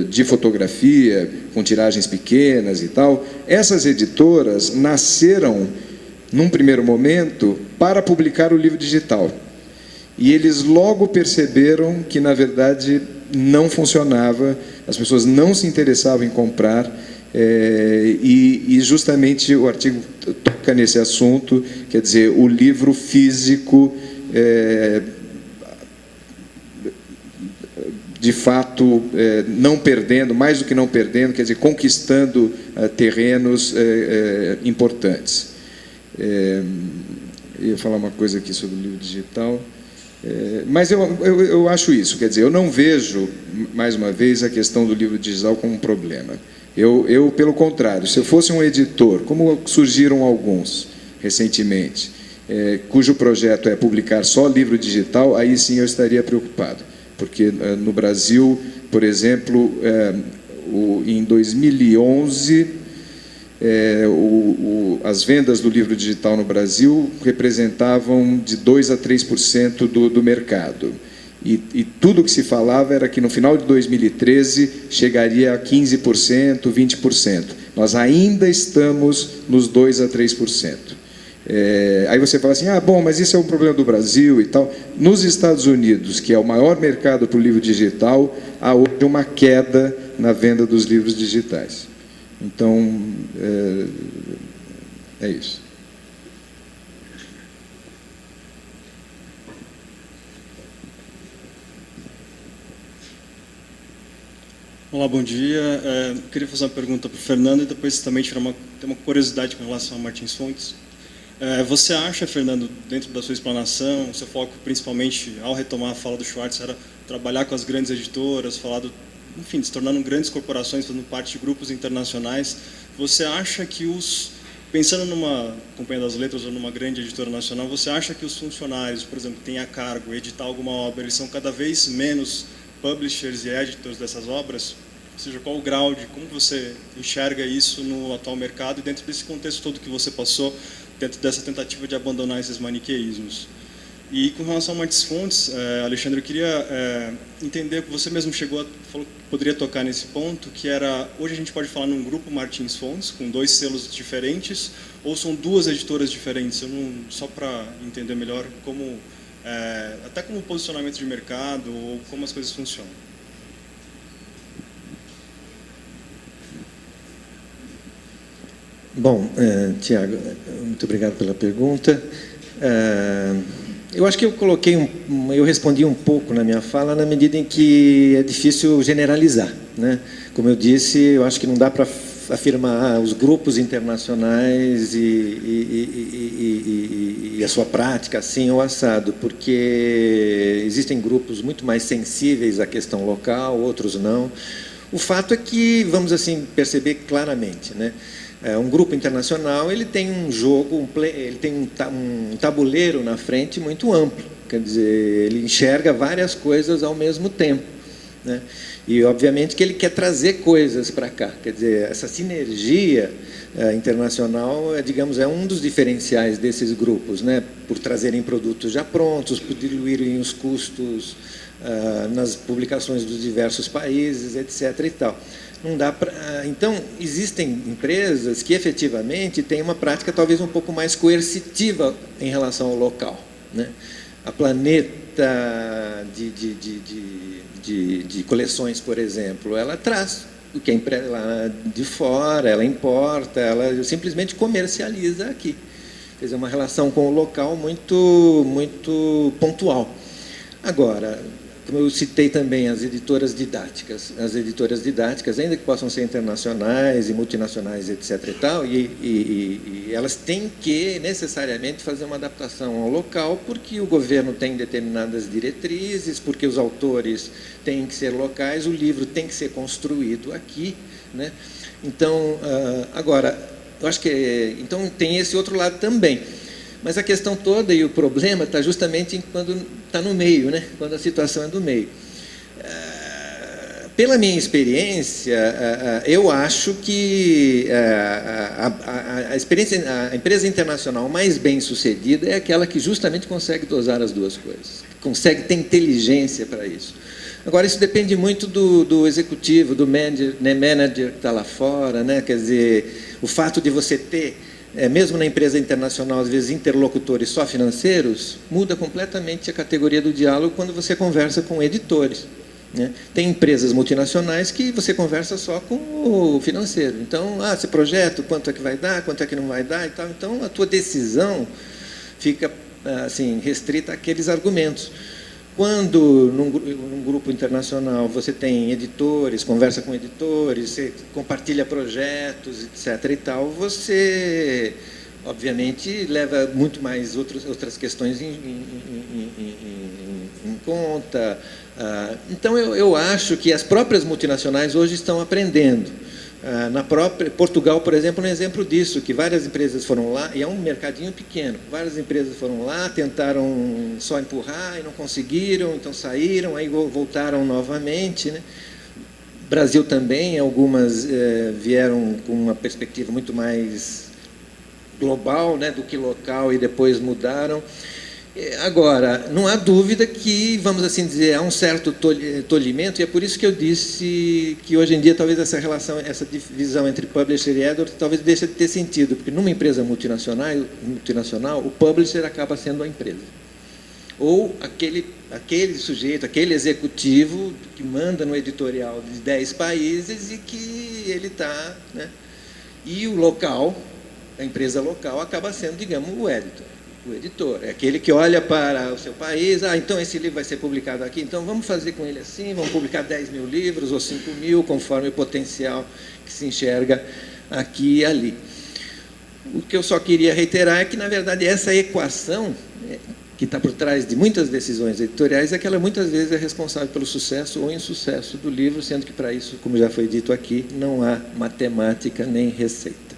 de fotografia, com tiragens pequenas e tal. Essas editoras nasceram, num primeiro momento, para publicar o livro digital. E eles logo perceberam que, na verdade, não funcionava, as pessoas não se interessavam em comprar, e justamente o artigo toca nesse assunto, quer dizer, o livro físico, de fato, não perdendo, mais do que não perdendo, quer dizer, conquistando terrenos importantes. Eu ia falar uma coisa aqui sobre o livro digital, mas eu acho isso, quer dizer, eu não vejo, mais uma vez, a questão do livro digital como um problema. Eu, pelo contrário, se eu fosse um editor, como surgiram alguns recentemente, cujo projeto é publicar só livro digital, aí sim eu estaria preocupado, porque no Brasil, por exemplo, em 2011, as vendas do livro digital no Brasil representavam de 2% a 3% do mercado. E tudo o que se falava era que no final de 2013 chegaria a 15%, 20%. Nós ainda estamos nos 2% a 3%. Aí você fala assim, bom, mas isso é um problema do Brasil e tal. Nos Estados Unidos, que é o maior mercado para o livro digital, há hoje uma queda na venda dos livros digitais. Então, é isso. Olá, bom dia. Queria fazer uma pergunta para o Fernando e depois também tirar uma curiosidade com relação a Martins Fontes. Você acha, Fernando, dentro da sua explanação, seu foco principalmente ao retomar a fala do Schwartz era trabalhar com as grandes editoras, enfim, se tornando grandes corporações, fazendo parte de grupos internacionais. Você acha que pensando numa Companhia das Letras ou numa grande editora nacional, você acha que os funcionários, por exemplo, que têm a cargo editar alguma obra, eles são cada vez menos publishers e editors dessas obras? Ou seja, qual o grau como você enxerga isso no atual mercado e dentro desse contexto todo que você passou, dentro dessa tentativa de abandonar esses maniqueísmos? E com relação a Martins Fontes, Alexandre, eu queria entender, você mesmo falou que poderia tocar nesse ponto, que hoje a gente pode falar num grupo Martins Fontes, com 2 selos diferentes, ou são 2 editoras diferentes? Só para entender melhor como até como posicionamento de mercado ou como as coisas funcionam? Bom, Tiago, muito obrigado pela pergunta. Eu acho que eu respondi um pouco na minha fala, na medida em que é difícil generalizar, né? Como eu disse, eu acho que não dá para afirmar os grupos internacionais e a sua prática assim ou assado, porque existem grupos muito mais sensíveis à questão local, outros não. O fato é que, vamos assim, perceber claramente, né? Um grupo internacional, ele tem um jogo, ele tem um tabuleiro na frente muito amplo, quer dizer, ele enxerga várias coisas ao mesmo tempo, né? E, obviamente, que ele quer trazer coisas para cá, quer dizer, essa sinergia internacional, digamos, é um dos diferenciais desses grupos, né? Por trazerem produtos já prontos, por diluírem os custos nas publicações dos diversos países, etc. e tal. Não dá pra... Então, existem empresas que, efetivamente, têm uma prática talvez um pouco mais coercitiva em relação ao local, né? A Planeta de coleções, por exemplo, ela traz o que a empresa lá de fora, ela importa, ela simplesmente comercializa aqui. Quer dizer, uma relação com o local muito, muito pontual. Agora, como eu citei também as editoras didáticas, ainda que possam ser internacionais e multinacionais, etc. e tal, e elas têm que necessariamente fazer uma adaptação ao local, porque o governo tem determinadas diretrizes, porque os autores têm que ser locais, o livro tem que ser construído aqui, né? Então, agora, eu acho que então tem esse outro lado também. Mas a questão toda e o problema está justamente quando está no meio, né? Quando a situação é do meio. Pela minha experiência, eu acho que a empresa internacional mais bem-sucedida é aquela que justamente consegue dosar as duas coisas, consegue ter inteligência para isso. Agora, isso depende muito do executivo, do manager que está lá fora, né? Quer dizer, o fato de você ter, mesmo na empresa internacional, às vezes interlocutores só financeiros, muda completamente a categoria do diálogo quando você conversa com editores, né? Tem empresas multinacionais que você conversa só com o financeiro. Então, esse projeto, quanto é que vai dar, quanto é que não vai dar e tal. Então, a tua decisão fica assim, restrita àqueles argumentos. Quando, num grupo internacional, você tem editores, conversa com editores, você compartilha projetos, etc. e tal, você, obviamente, leva muito mais outras questões em conta. Então, eu acho que as próprias multinacionais hoje estão aprendendo. Na própria Portugal, por exemplo, é um exemplo disso, que várias empresas foram lá, e é um mercadinho pequeno, várias empresas foram lá, tentaram só empurrar e não conseguiram, então saíram, aí voltaram novamente, né? Brasil também, algumas vieram com uma perspectiva muito mais global, né, do que local, e depois mudaram. Agora, não há dúvida que, vamos assim dizer, há um certo tolhimento, e é por isso que eu disse que hoje em dia talvez essa relação, essa divisão entre publisher e editor talvez deixe de ter sentido, porque numa empresa multinacional, o publisher acaba sendo a empresa. Ou aquele sujeito, aquele executivo que manda no editorial de 10 países e que ele está, né? E o local, a empresa local, acaba sendo, digamos, o editor. O editor é aquele que olha para o seu país, então esse livro vai ser publicado aqui, então vamos fazer com ele assim, vamos publicar 10 mil livros ou 5 mil, conforme o potencial que se enxerga aqui e ali. O que eu só queria reiterar é que, na verdade, essa equação que está por trás de muitas decisões editoriais é que ela muitas vezes é responsável pelo sucesso ou insucesso do livro, sendo que para isso, como já foi dito aqui, não há matemática nem receita.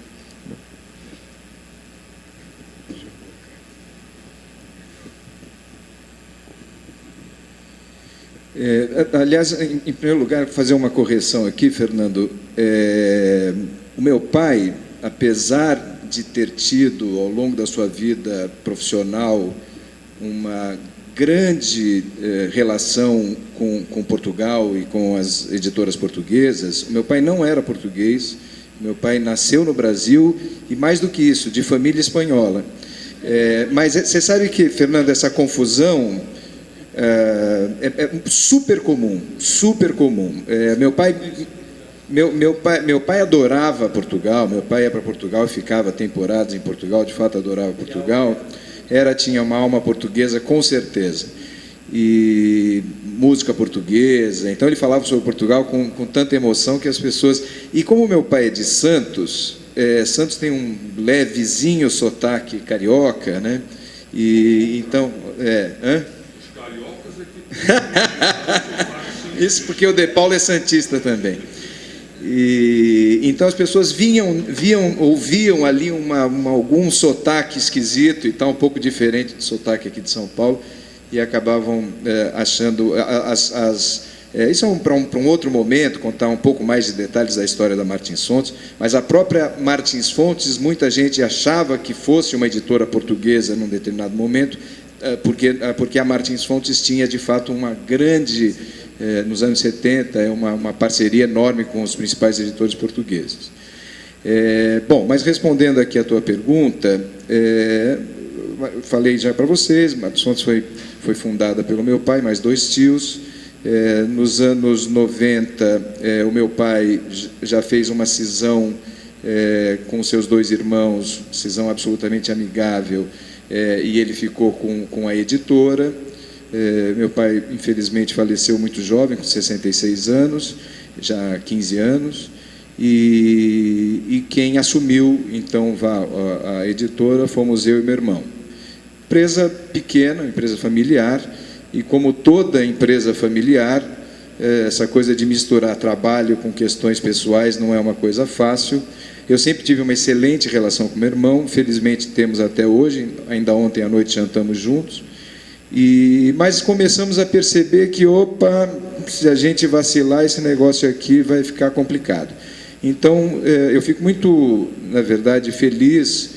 Aliás, em primeiro lugar, fazer uma correção aqui, Fernando. O meu pai, apesar de ter tido, ao longo da sua vida profissional, uma grande relação com Portugal e com as editoras portuguesas, meu pai não era português, meu pai nasceu no Brasil e, mais do que isso, de família espanhola. Mas você sabe que, Fernando, essa confusão é super comum, super comum. Meu pai adorava Portugal, meu pai ia para Portugal e ficava temporadas em Portugal, de fato adorava Portugal. Tinha uma alma portuguesa, com certeza. E música portuguesa, então ele falava sobre Portugal com tanta emoção que as pessoas... E como meu pai é de Santos, Santos tem um levezinho sotaque carioca, né? E então... Os cariocas aqui... Isso porque o De Paulo é santista também. Então as pessoas ouviam ali algum sotaque esquisito e tal, um pouco diferente do sotaque aqui de São Paulo, e acabavam achando... isso é para um outro momento, contar um pouco mais de detalhes da história da Martins Fontes, mas a própria Martins Fontes, muita gente achava que fosse uma editora portuguesa num determinado momento, porque a Martins Fontes tinha, de fato, uma grande... nos anos 70, uma parceria enorme com os principais editores portugueses. Bom, mas respondendo aqui a tua pergunta, falei já para vocês, Martins Fontes foi fundada pelo meu pai, mais 2 tios. Nos anos 90, o meu pai já fez uma cisão com seus 2 irmãos, cisão absolutamente amigável, e ele ficou com a editora. Meu pai, infelizmente, faleceu muito jovem, com 66 anos, já há 15 anos, e quem assumiu, então, a editora fomos eu e meu irmão. Empresa pequena, empresa familiar, e como toda empresa familiar, essa coisa de misturar trabalho com questões pessoais não é uma coisa fácil. Eu sempre tive uma excelente relação com meu irmão, felizmente temos até hoje, ainda ontem à noite jantamos juntos. Mas começamos a perceber que, se a gente vacilar, esse negócio aqui vai ficar complicado. Então, eu fico muito, na verdade, feliz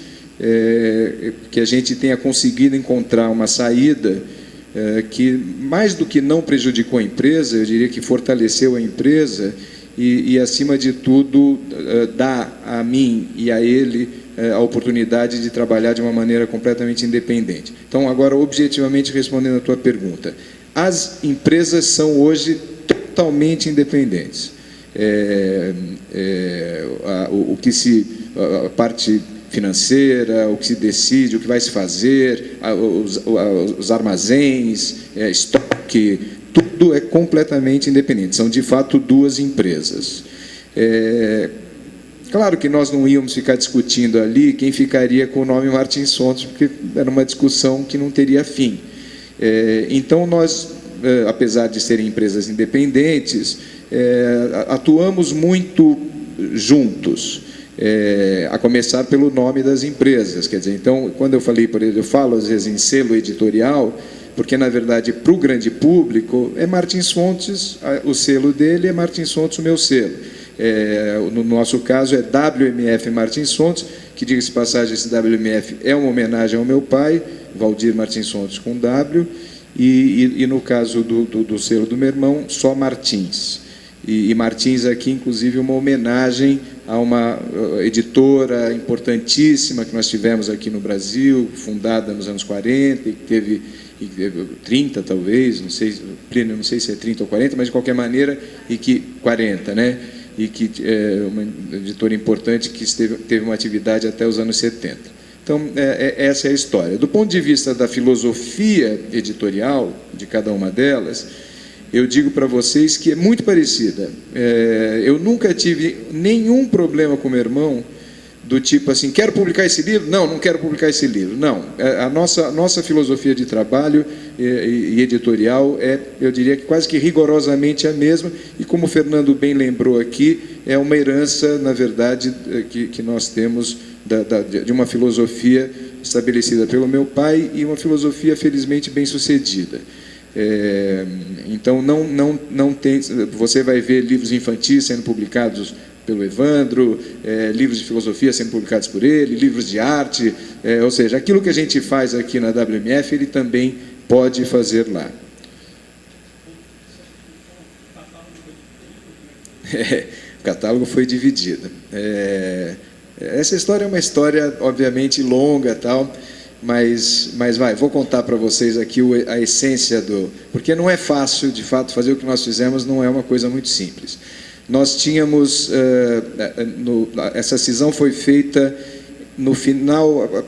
que a gente tenha conseguido encontrar uma saída que, mais do que não prejudicou a empresa, eu diria que fortaleceu a empresa e acima de tudo, dá a mim e a ele a oportunidade de trabalhar de uma maneira completamente independente. Então, agora, objetivamente, respondendo a tua pergunta, as empresas são hoje totalmente independentes. A parte financeira, o que se decide, o que vai se fazer, os armazéns, estoque, tudo é completamente independente. São, de fato, 2 empresas. Claro que nós não íamos ficar discutindo ali quem ficaria com o nome Martins Fontes, porque era uma discussão que não teria fim. Então, nós, apesar de serem empresas independentes, atuamos muito juntos, a começar pelo nome das empresas. Quer dizer, então, quando eu falei, por exemplo, eu falo às vezes em selo editorial, porque, na verdade, para o grande público, é Martins Fontes, o selo dele, é Martins Fontes o meu selo. No nosso caso, é WMF Martins Fontes, que, diga-se de passagem, esse WMF é uma homenagem ao meu pai, Valdir Martins Fontes com W, e no caso do selo do meu irmão, só Martins. E Martins aqui, inclusive, uma homenagem a uma editora importantíssima que nós tivemos aqui no Brasil, fundada nos anos 40, e que teve 30, talvez, não sei se é 30 ou 40, mas de qualquer maneira, 40, né? E que é uma editora importante que teve uma atividade até os anos 70. Então, essa é a história. Do ponto de vista da filosofia editorial de cada uma delas, eu digo para vocês que é muito parecida. Eu nunca tive nenhum problema com meu irmão, do tipo assim, quero publicar esse livro? Não quero publicar esse livro. Não, a nossa filosofia de trabalho e editorial eu diria que quase que rigorosamente a mesma, e como o Fernando bem lembrou aqui, é uma herança, na verdade, que nós temos de uma filosofia estabelecida pelo meu pai e uma filosofia felizmente bem sucedida. Então, não tem... Você vai ver livros infantis sendo publicados pelo Evandro, livros de filosofia sendo publicados por ele, livros de arte, ou seja, aquilo que a gente faz aqui na WMF, ele também pode fazer lá. O catálogo foi dividido. Essa história é uma história, obviamente, longa, tal, mas vou contar para vocês aqui a essência porque não é fácil, de fato, fazer o que nós fizemos, não é uma coisa muito simples. Nós tínhamos, essa cisão foi feita no final,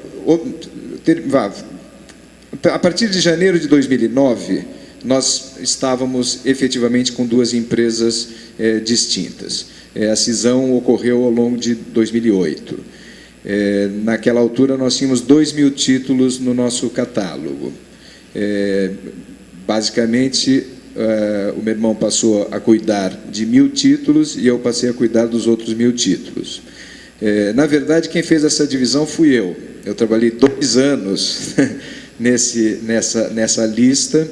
a partir de janeiro de 2009, nós estávamos efetivamente com duas empresas distintas. A cisão ocorreu ao longo de 2008. Naquela altura, nós tínhamos 2.000 títulos no nosso catálogo. Basicamente, o meu irmão passou a cuidar de 1.000 títulos e eu passei a cuidar dos outros 1.000 títulos. Na verdade, quem fez essa divisão fui eu. Eu trabalhei 2 anos nessa lista,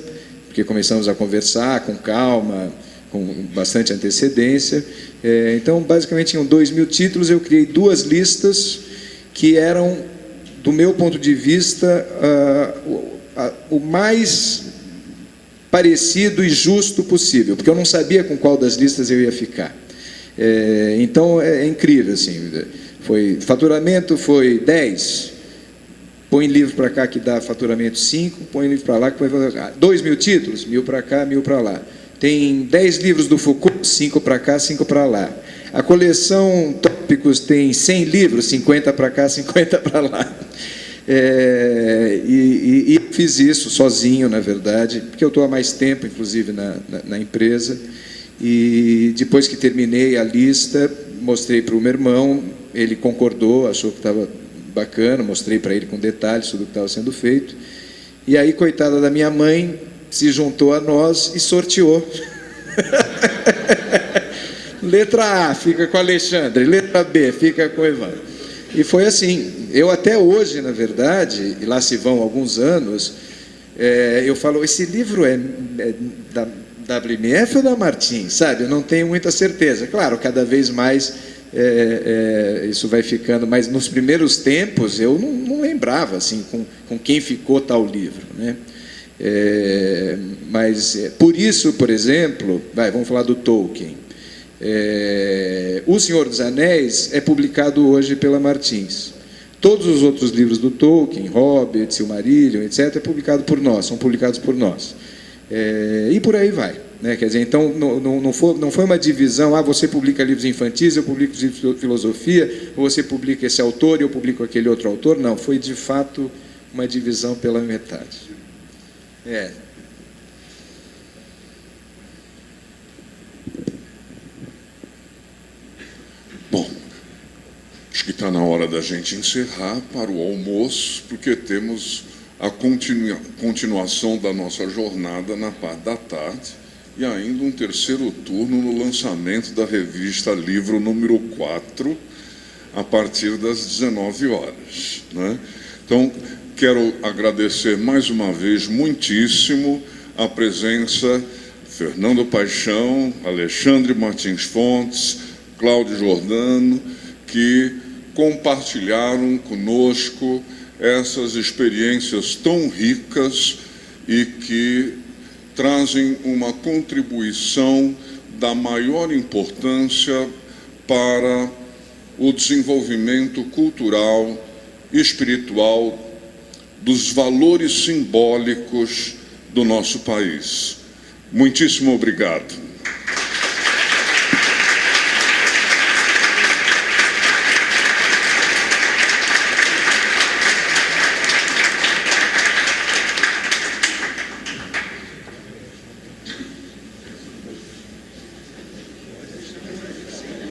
porque começamos a conversar com calma, com bastante antecedência. Então, basicamente, tinham 2.000 títulos, eu criei 2 listas que eram, do meu ponto de vista, o mais parecido e justo possível, porque eu não sabia com qual das listas eu ia ficar. Então, é incrível, assim, faturamento foi 10, põe livro para cá que dá faturamento 5, põe livro para lá que vai fazer 2.000 títulos, 1.000 para cá, 1.000 para lá. Tem 10 livros do Foucault, 5 para cá, 5 para lá. A coleção Tópicos tem 100 livros, 50 para cá, 50 para lá. E fiz isso sozinho, na verdade, porque eu estou há mais tempo, inclusive, na empresa. E depois que terminei a lista, mostrei para o meu irmão, ele concordou, achou que estava bacana, mostrei para ele com detalhes tudo o que estava sendo feito. E aí, coitada da minha mãe, se juntou a nós e sorteou. Letra A fica com o Alexandre, letra B fica com o Evandro. E foi assim. Eu até hoje, na verdade, e lá se vão alguns anos, eu falo, esse livro é da WMF ou da Martins, sabe? Eu não tenho muita certeza. Claro, cada vez mais isso vai ficando, mas nos primeiros tempos eu não lembrava assim, com quem ficou tal livro, né? Mas por isso, por exemplo, vamos falar do Tolkien. O Senhor dos Anéis é publicado hoje pela Martins. Todos os outros livros do Tolkien, Hobbit, Silmarillion, etc., são publicados por nós. E por aí vai, né? Quer dizer, então não foi uma divisão, você publica livros infantis, eu publico livros de filosofia, ou você publica esse autor e eu publico aquele outro autor. Não, foi de fato uma divisão pela metade. Bom, acho que está na hora da gente encerrar para o almoço, porque temos a continuação da nossa jornada na parte da tarde e ainda um terceiro turno no lançamento da revista Livro número 4, a partir das 19 horas, né? Então, quero agradecer mais uma vez muitíssimo a presença de Fernando Paixão, Alexandre Martins Fontes, Cláudio Giordano, que compartilharam conosco essas experiências tão ricas e que trazem uma contribuição da maior importância para o desenvolvimento cultural e espiritual dos valores simbólicos do nosso país. Muitíssimo obrigado.